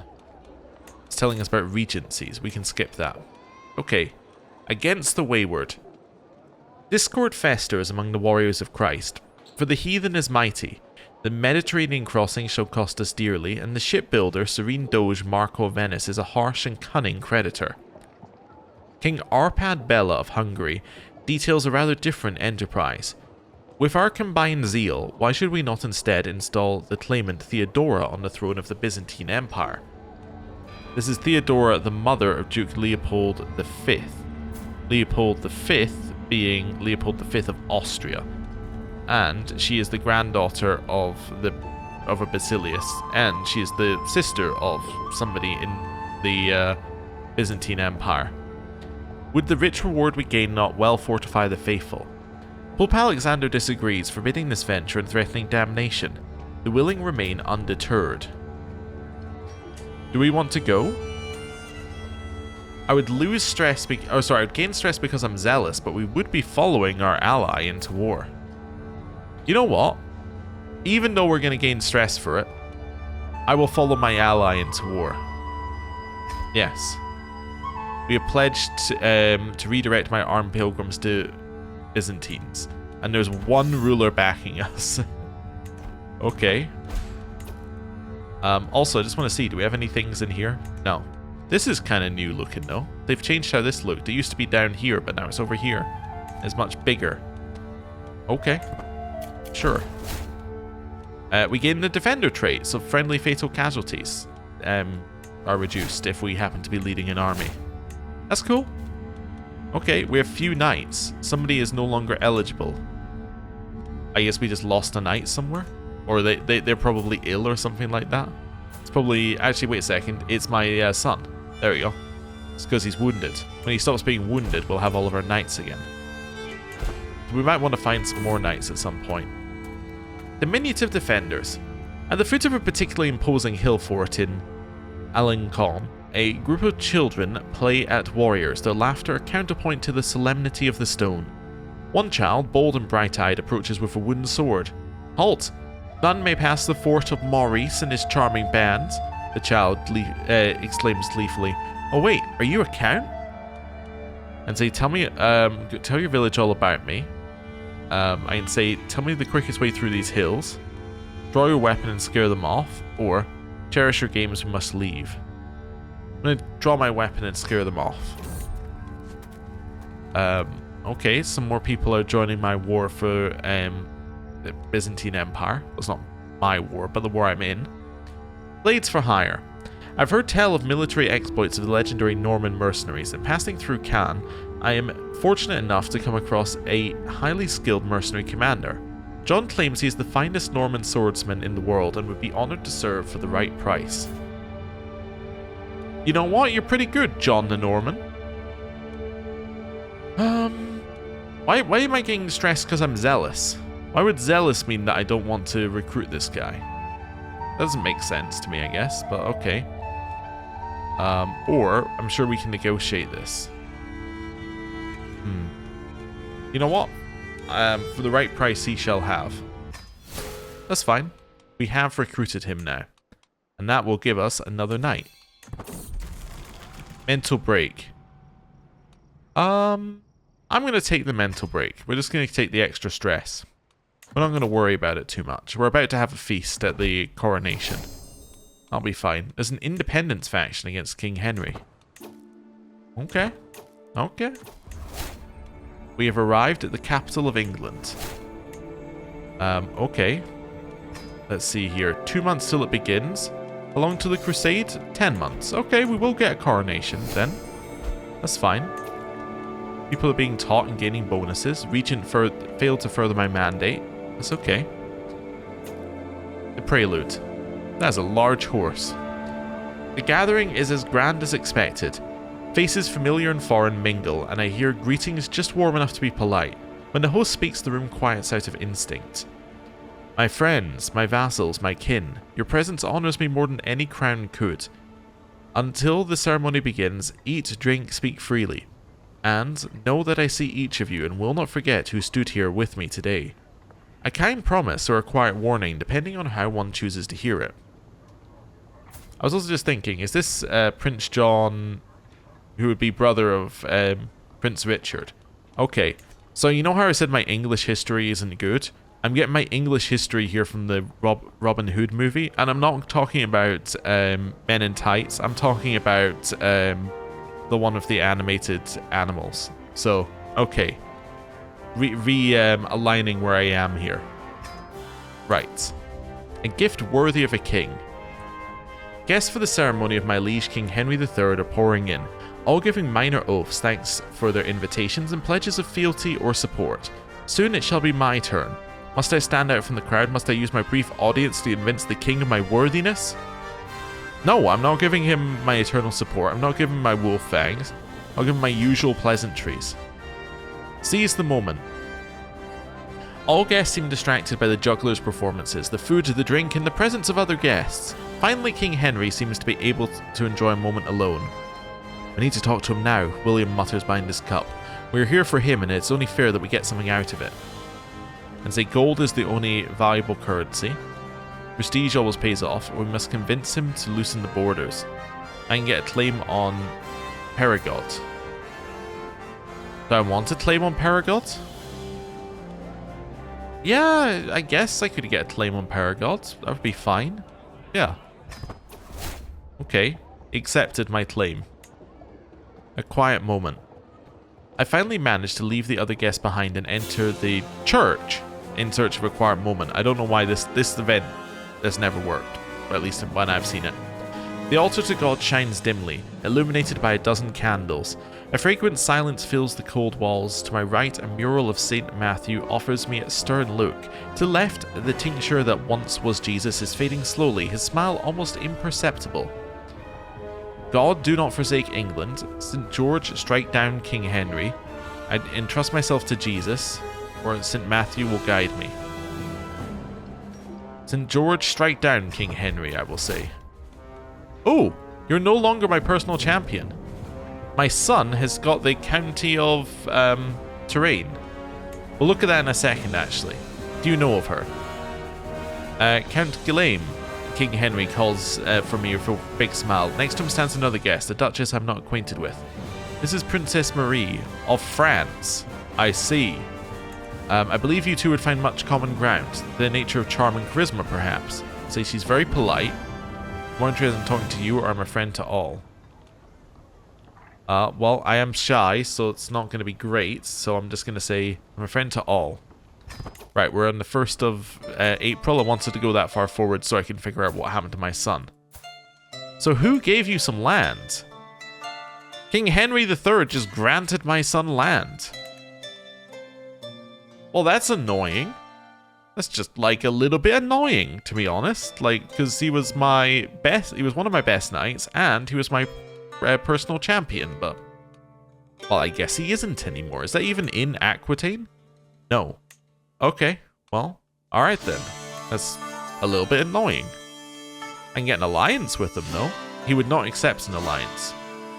It's telling us about regencies. We can skip that. Okay. Against the wayward. Discord festers among the warriors of Christ. For the heathen is mighty. The Mediterranean crossing shall cost us dearly, and the shipbuilder, Serene Doge Marco of Venice, is a harsh and cunning creditor. King Arpad Bella of Hungary details a rather different enterprise. With our combined zeal, why should we not instead install the claimant Theodora on the throne of the Byzantine Empire? This is Theodora, the mother of Duke Leopold V. Leopold V being Leopold V of Austria. And she is the granddaughter of a Basilius, and she is the sister of somebody in the Byzantine Empire. Would the rich reward we gain not well fortify the faithful? Pope Alexander disagrees, forbidding this venture and threatening damnation. The willing remain undeterred. Do we want to go? I would lose stress, I would gain stress because I'm zealous, but we would be following our ally into war. You know what? Even though we're going to gain stress for it, I will follow my ally into war. Yes. We have pledged to redirect my armed pilgrims to Byzantines. And there's one ruler backing us. Okay. Also, I just want to see, do we have any things in here? No. This is kind of new looking, though. They've changed how this looked. It used to be down here, but now it's over here. It's much bigger. Okay. Sure. We gain the defender trait, so friendly fatal casualties are reduced if we happen to be leading an army. That's cool. Okay, we have few knights. Somebody is no longer eligible. I guess we just lost a knight somewhere? Or they're probably ill or something like that. It's probably... Actually, wait a second. It's my son. There we go. It's because he's wounded. When he stops being wounded, we'll have all of our knights again. We might want to find some more knights at some point. Diminutive defenders. At the foot of a particularly imposing hill fort in Alencon, a group of children play at warriors, their laughter a counterpoint to the solemnity of the stone. One child, bold and bright-eyed, approaches with a wooden sword. Halt! None may pass the fort of Maurice and his charming band, the child exclaims gleefully. Oh wait, are you a count? And say, tell your village all about me. I can say, tell me the quickest way through these hills. Draw your weapon and scare them off, or cherish your games, we must leave. I'm going to draw my weapon and scare them off. Okay, some more people are joining my war for the Byzantine Empire. Well, it's not my war, but the war I'm in. Blades for hire. I've heard tell of military exploits of the legendary Norman mercenaries, and passing through Cannes, I am fortunate enough to come across a highly skilled mercenary commander. John claims he is the finest Norman swordsman in the world and would be honoured to serve for the right price. You know what? You're pretty good, John the Norman. Why am I getting stressed because I'm zealous? Why would zealous mean that I don't want to recruit this guy? That doesn't make sense to me, I guess, but okay. Or, I'm sure we can negotiate this. You know what? For the right price he shall have. That's fine. We have recruited him now. And that will give us another knight. Mental break. I'm going to take the mental break. We're just going to take the extra stress. We're not going to worry about it too much. We're about to have a feast at the coronation. I'll be fine. There's an independence faction against King Henry. Okay. Okay. We have arrived at the capital of England. Okay. Let's see here. 2 months till it begins. How long till the crusade? 10 months. Okay, we will get a coronation then. That's fine. People are being taught and gaining bonuses. Regent failed to further my mandate. That's okay. The prelude. That's a large horse. The gathering is as grand as expected. Faces familiar and foreign mingle, and I hear greetings just warm enough to be polite. When the host speaks, the room quiets out of instinct. My friends, my vassals, my kin, your presence honors me more than any crown could. Until the ceremony begins, eat, drink, speak freely. And know that I see each of you and will not forget who stood here with me today. A kind promise or a quiet warning, depending on how one chooses to hear it. I was also just thinking, is this Prince John, who would be brother of Prince Richard? Okay, so you know how I said my English history isn't good? I'm getting my English history here from the Robin Hood movie, and I'm not talking about Men in Tights, I'm talking about the one with the animated animals. So, okay. Aligning where I am here. Right. A gift worthy of a king. Guests for the ceremony of my liege King Henry III are pouring in, all giving minor oaths thanks for their invitations and pledges of fealty or support. Soon it shall be my turn. Must I stand out from the crowd? Must I use my brief audience to convince the king of my worthiness? No, I'm not giving him my eternal support. I'm not giving him my wolf fangs. I'll give him my usual pleasantries. Seize the moment. All guests seem distracted by the juggler's performances, the food, the drink, and the presence of other guests. Finally, King Henry seems to be able to enjoy a moment alone. I need to talk to him now, William mutters behind his cup. We're here for him, and it's only fair that we get something out of it. And say gold is the only valuable currency. Prestige always pays off, and we must convince him to loosen the borders. I can get a claim on Perigord. Do I want to claim on Perigord? Yeah, I guess I could get a claim on Perigord. That would be fine. Yeah. Okay. Accepted my claim. A quiet moment. I finally managed to leave the other guests behind and enter the church in search of a quiet moment. I don't know why this event has never worked, or at least when I've seen it. The altar to God shines dimly, illuminated by a dozen candles. A fragrant silence fills the cold walls. To my right, a mural of Saint Matthew offers me a stern look. To the left, the tincture that once was Jesus is fading slowly, his smile almost imperceptible. God, do not forsake England. St. George, strike down King Henry. I entrust myself to Jesus, or St. Matthew will guide me. St. George, strike down King Henry, I will say. Oh, you're no longer my personal champion. My son has got the County of Touraine. We'll look at that in a second, actually. Do you know of her? Count Guillaume, King Henry calls for me with a big smile. Next to him stands another guest, a duchess I'm not acquainted with. This is Princess Marie of France. I see. I believe you two would find much common ground. The nature of charm and charisma, perhaps. Say she's very polite. More interested in talking to you, or I'm a friend to all. Well, I am shy, so it's not going to be great. So I'm just going to say I'm a friend to all. Right, we're on the 1st of April. I wanted to go that far forward so I can figure out what happened to my son. So who gave you some land? King Henry III just granted my son land. Well, that's annoying. That's just like a little bit annoying, to be honest. Like, because he was one of my best knights, and he was my personal champion, but... Well, I guess he isn't anymore. Is that even in Aquitaine? No. Okay, well, alright then. That's a little bit annoying. I can get an alliance with him, though. He would not accept an alliance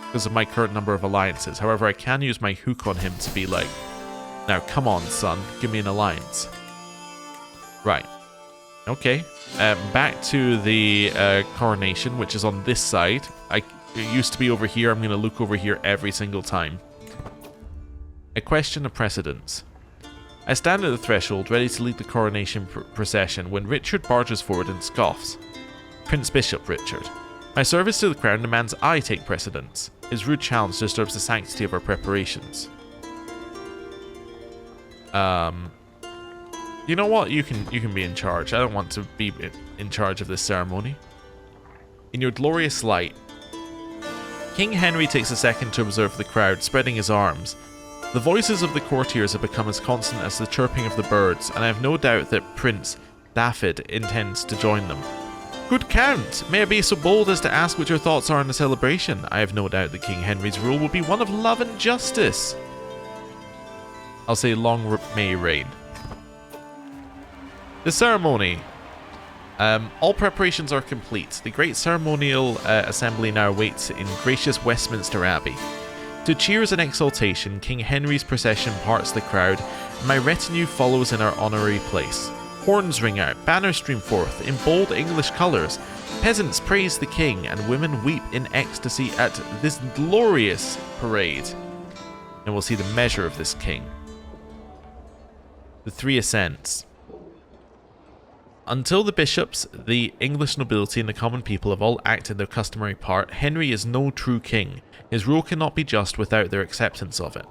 because of my current number of alliances. However, I can use my hook on him to be like, now come on, son, give me an alliance. Right. Okay. Back to the coronation, which is on this side. It used to be over here. I'm going to look over here every single time. A question of precedence. I stand at the threshold, ready to lead the coronation procession, when Richard barges forward and scoffs. Prince Bishop Richard. My service to the crown demands I take precedence. His rude challenge disturbs the sanctity of our preparations. You know what? You can be in charge. I don't want to be in charge of this ceremony. In your glorious light. King Henry takes a second to observe the crowd, spreading his arms. The voices of the courtiers have become as constant as the chirping of the birds, and I have no doubt that Prince Daffod intends to join them. Good Count, may I be so bold as to ask what your thoughts are on the celebration? I have no doubt that King Henry's rule will be one of love and justice. I'll say long may reign. The ceremony. All preparations are complete. The great ceremonial assembly now waits in gracious Westminster Abbey. To cheers and exultation, King Henry's procession parts the crowd, and my retinue follows in our honorary place. Horns ring out, banners stream forth, in bold English colours. Peasants praise the king, and women weep in ecstasy at this glorious parade. And we'll see the measure of this king. The three ascents. Until the bishops, the English nobility, and the common people have all acted their customary part, Henry is no true king. His rule cannot be just without their acceptance of it.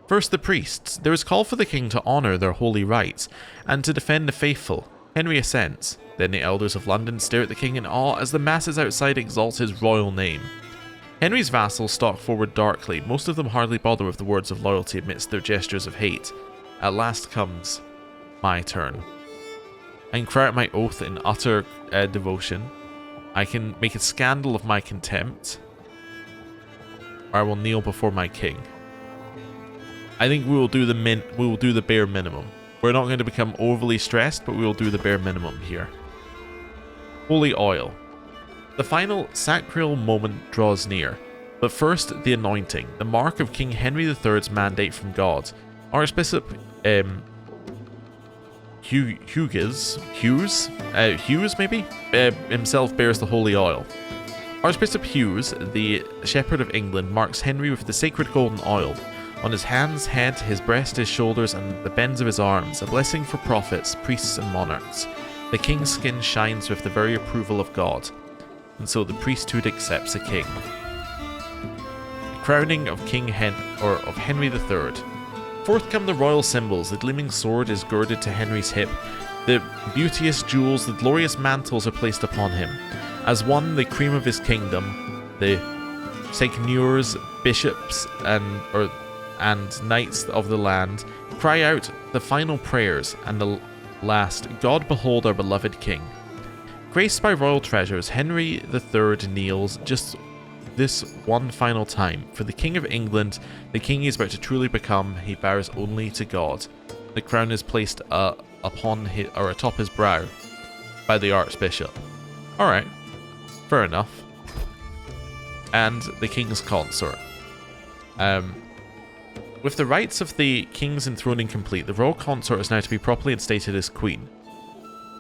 First the priests. There is call for the king to honour their holy rites, and to defend the faithful. Henry assents. Then the elders of London stare at the king in awe as the masses outside exalt his royal name. Henry's vassals stalk forward darkly, most of them hardly bother with the words of loyalty amidst their gestures of hate. At last comes my turn. I can cry out my oath in utter devotion. I can make a scandal of my contempt. Or I will kneel before my king. I think we will do the bare minimum. We're not going to become overly stressed, but we will do the bare minimum here. Holy oil. The final sacral moment draws near. But first, the anointing, the mark of King Henry III's mandate from God. Archbishop Hughes maybe? Himself bears the holy oil. Archbishop Hughes, the Shepherd of England, marks Henry with the sacred golden oil. On his hands, head, his breast, his shoulders, and the bends of his arms, a blessing for prophets, priests, and monarchs. The king's skin shines with the very approval of God, and so the priesthood accepts a king. Crowning of of Henry III. Forth come the royal symbols. The gleaming sword is girded to Henry's hip. The beauteous jewels, the glorious mantles are placed upon him. As one, the cream of his kingdom, the seigneurs, bishops, and knights of the land cry out the final prayers, and the last, God behold our beloved king. Graced by royal treasures, Henry III kneels just this one final time. For the King of England, the king he is about to truly become, he bows only to God. The crown is placed atop his brow by the Archbishop. Alright, fair enough. And the king's consort. With the rites of the king's enthroning complete, the royal consort is now to be properly instated as queen.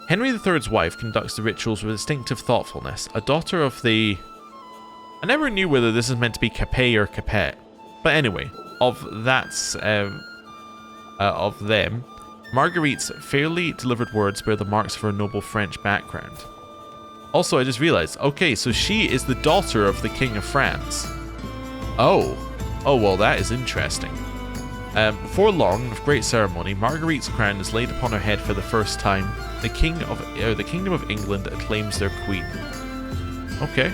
Henry III's wife conducts the rituals with distinctive thoughtfulness. A daughter of the... I never knew whether this is meant to be Capet or Capet. But anyway, of them, Marguerite's fairly delivered words bear the marks of her noble French background. Also, I just realized, okay, so she is the daughter of the King of France. Oh, well, that is interesting. Before long, with great ceremony, Marguerite's crown is laid upon her head for the first time. The Kingdom of England acclaims their queen. Okay.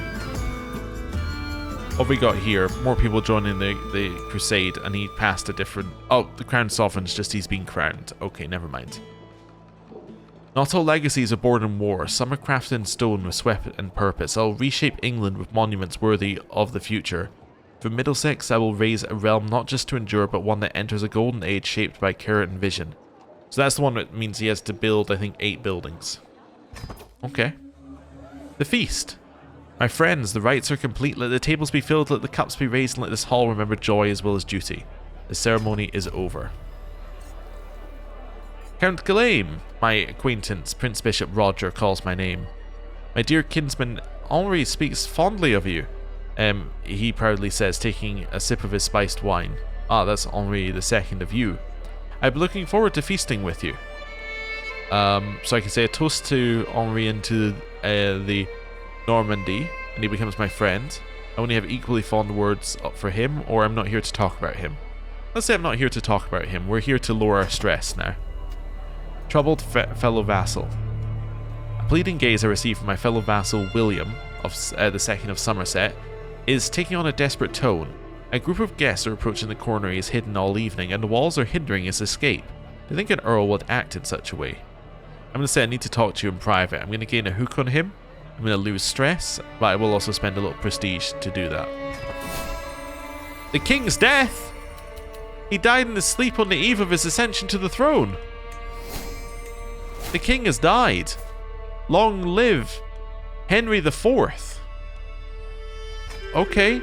What have we got here? More people joining the crusade, and he passed a different... Oh, the crown sovereign's just he's being crowned. Okay, never mind. Not all legacies are born in war. Some are crafted in stone with sweat and purpose. I'll reshape England with monuments worthy of the future. For Middlesex, I will raise a realm not just to endure, but one that enters a golden age shaped by courage and vision. So that's the one that means he has to build, I think, 8 buildings. Okay. The feast. My friends, the rites are complete. Let the tables be filled, let the cups be raised, and let this hall remember joy as well as duty. The ceremony is over. Count Galaim, my acquaintance, Prince Bishop Roger, calls my name. My dear kinsman, Henri speaks fondly of you. He proudly says, taking a sip of his spiced wine. Ah, that's Henri II of you. I've been looking forward to feasting with you. So I can say a toast to Henri and to the Normandy, and he becomes my friend. I only have equally fond words for him, or I'm not here to talk about him. Let's say I'm not here to talk about him. We're here to lower our stress now. Troubled fellow vassal. A pleading gaze I received from my fellow vassal William, of the 2nd of Somerset, is taking on a desperate tone. A group of guests are approaching the coronary is hidden all evening, and the walls are hindering his escape. Do you think an earl would act in such a way? I'm going to say I need to talk to you in private. I'm going to gain a hook on him. I'm going to lose stress, but I will also spend a little prestige to do that. The king's death! He died in his sleep on the eve of his ascension to the throne. The king has died. Long live Henry IV. Okay.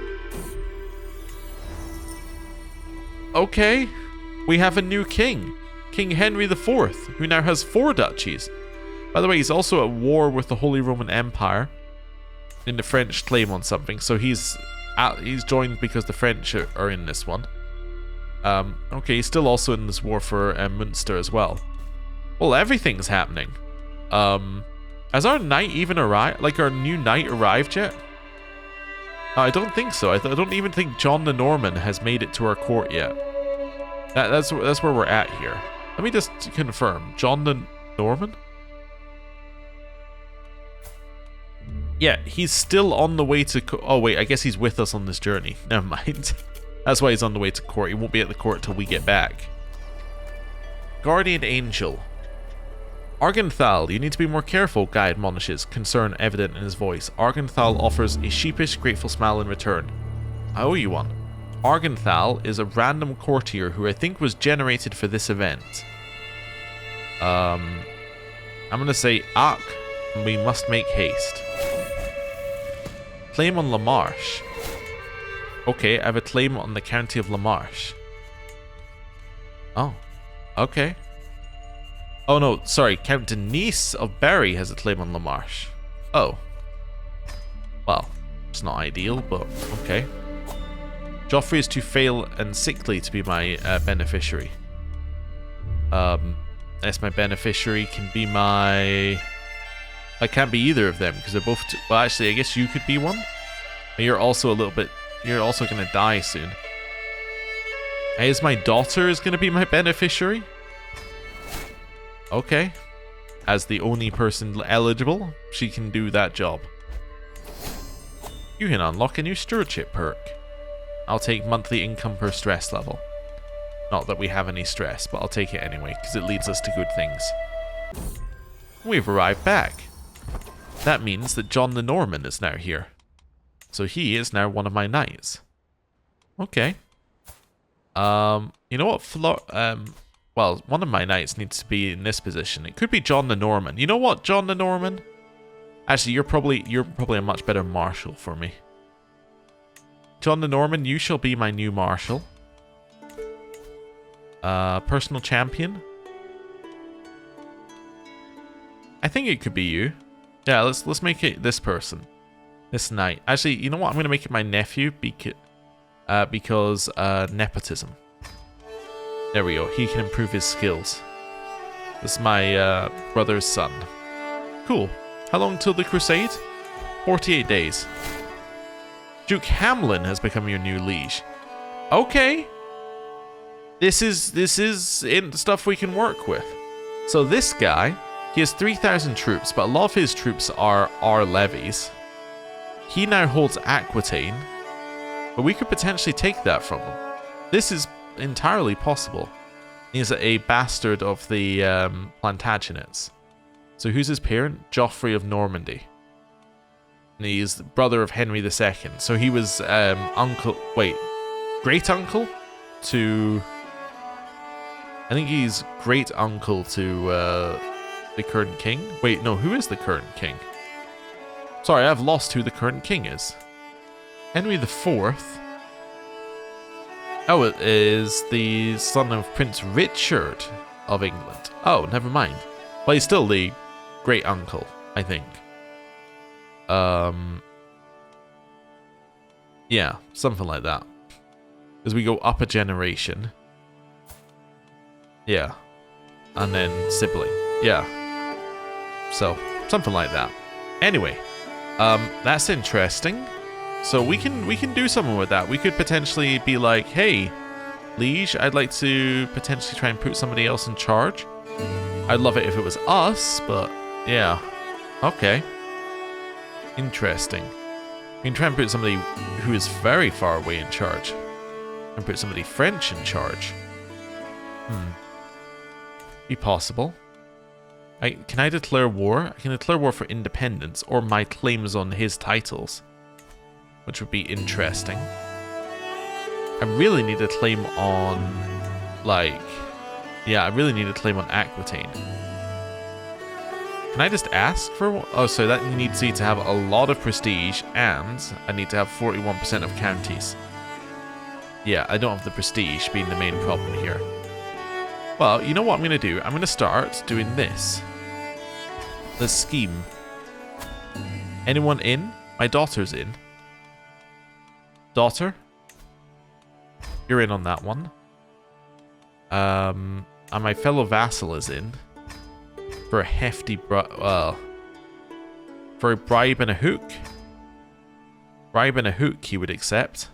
Okay. We have a new king. King Henry IV, who now has 4 duchies. By the way, he's also at war with the Holy Roman Empire in the French claim on something. So he's joined because the French are in this one. Okay, he's still also in this war for Munster as well. Well, everything's happening. Has our knight even arrived? Like, our new knight arrived yet? I don't think so. I don't even think John the Norman has made it to our court yet. That's where we're at here. Let me just confirm. John the Norman? Yeah, he's still on the way to... Oh, wait, I guess he's with us on this journey. Never mind. That's why he's on the way to court. He won't be at the court till we get back. Guardian Angel. Argenthal, you need to be more careful, Guy admonishes, concern evident in his voice. Argenthal offers a sheepish, grateful smile in return. I owe you one. Argenthal is a random courtier who I think was generated for this event. I'm going to say, Ak, we must make haste. Claim on La Marche. Okay, I have a claim on the county of La Marche. Oh, okay. Oh no, sorry, Count Denise of Berry has a claim on La Marche. Oh. Well, It's not ideal, but okay. Joffrey is too frail and sickly to be my beneficiary. That's my beneficiary can be my... I can't be either of them because they're both... Well, actually, I guess you could be one. But you're also a little bit... You're also going to die soon. Is my daughter is going to be my beneficiary? Okay. As the only person eligible, she can do that job. You can unlock a new stewardship perk. I'll take monthly income per stress level. Not that we have any stress, but I'll take it anyway, because it leads us to good things. We've arrived back. That means that John the Norman is now here. So he is now one of my knights. Okay. You know what? Well, one of my knights needs to be in this position. It could be John the Norman. You know what, John the Norman? Actually, you're probably a much better marshal for me. John the Norman, you shall be my new marshal. Personal champion. I think it could be you. Yeah, let's make it this person. This knight. Actually, you know what? I'm going to make it my nephew because nepotism. There we go. He can improve his skills. This is my brother's son. Cool. How long till the crusade? 48 days. Duke Hamlin has become your new liege. Okay. This is in stuff we can work with. So this guy, he has 3,000 troops, but a lot of his troops are our levies. He now holds Aquitaine, but we could potentially take that from him. This is entirely possible. He's a bastard of the Plantagenets. So who's his parent? Joffrey of Normandy. And he's the brother of Henry II. So he was great-uncle to... I think he's great-uncle to the current king. Wait, no, who is the current king? Sorry, I've lost who the current king is. Henry IV... Oh, it is the son of Prince Richard of England. Oh, never mind. But he's still the great-uncle, I think. Yeah, something like that. As we go up a generation. Yeah. And then sibling. Yeah. So, something like that. Anyway, that's interesting. So we can do something with that. We could potentially be like, hey, liege, I'd like to potentially try and put somebody else in charge. I'd love it if it was us, but yeah. Okay. Interesting. We can try and put somebody who is very far away in charge. And put somebody French in charge. Be possible. Can I declare war? I can declare war for independence or my claims on his titles. Which would be interesting. I really need a claim on, like... Yeah, I really need a claim on Aquitaine. Can I just ask for one? Oh, so that needs me to have a lot of prestige, and I need to have 41% of counties. Yeah, I don't have the prestige being the main problem here. Well, you know what I'm going to do? I'm going to start doing this. The scheme. Anyone in? My daughter's in. Daughter? You're in on that one. And my fellow vassal is in. For a hefty for a bribe and a hook. Bribe and a hook he would accept.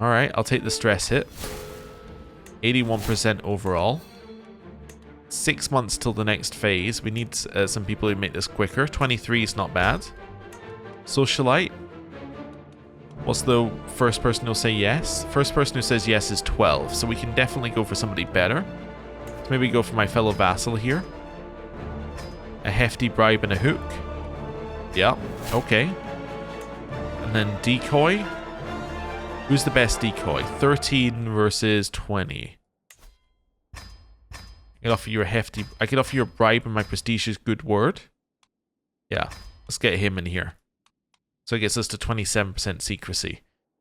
Alright, I'll take the stress hit. 81% overall. 6 months till the next phase. We need some people who make this quicker. 23 is not bad. Socialite. What's the first person who'll say yes? First person who says yes is 12, so we can definitely go for somebody better. So maybe go for my fellow vassal here. A hefty bribe and a hook. Yeah, okay. And then decoy. Who's the best decoy? 13 versus 20. I can offer you a hefty... I can offer you a bribe and my prestigious good word. Yeah, let's get him in here. So it gets us to 27% secrecy.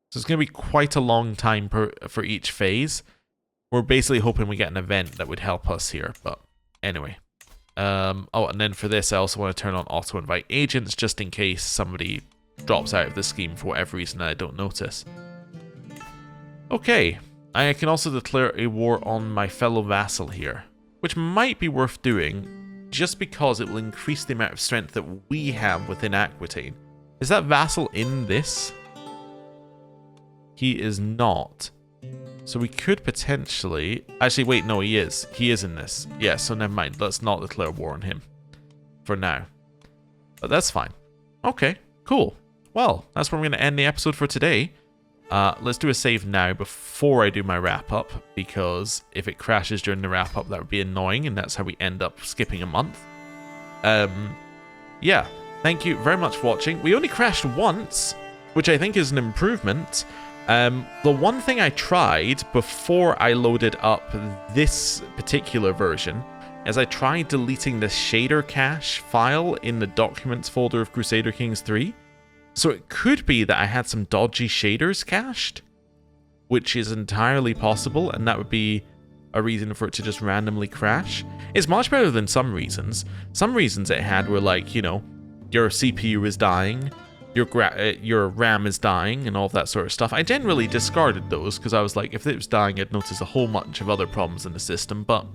So it's going to be quite a long time for each phase. We're basically hoping we get an event that would help us here. But anyway. Oh, and then for this, I also want to turn on auto-invite agents just in case somebody drops out of the scheme for whatever reason I don't notice. Okay, I can also declare a war on my fellow vassal here, which might be worth doing just because it will increase the amount of strength that we have within Aquitaine. Is that vassal in this? He is not. So we could potentially... Actually, wait, no, he is. He is in this. Yeah, so never mind. Let's not declare war on him for now. But that's fine. Okay, cool. Well, that's where I'm going to end the episode for today. Let's do a save now before I do my wrap-up, because if it crashes during the wrap-up, that would be annoying, and that's how we end up skipping a month. Yeah, thank you very much for watching. We only crashed once, which I think is an improvement. The one thing I tried before I loaded up this particular version is I tried deleting the shader cache file in the documents folder of Crusader Kings III. So it could be that I had some dodgy shaders cached, which is entirely possible, and that would be a reason for it to just randomly crash. It's much better than some reasons. Some reasons it had were like, you know, your CPU is dying, your RAM is dying, and all of that sort of stuff. I generally discarded those because I was like, if it was dying, I'd notice a whole bunch of other problems in the system. But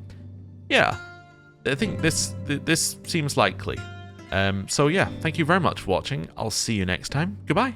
yeah, I think this seems likely. So yeah, thank you very much for watching. I'll see you next time. Goodbye.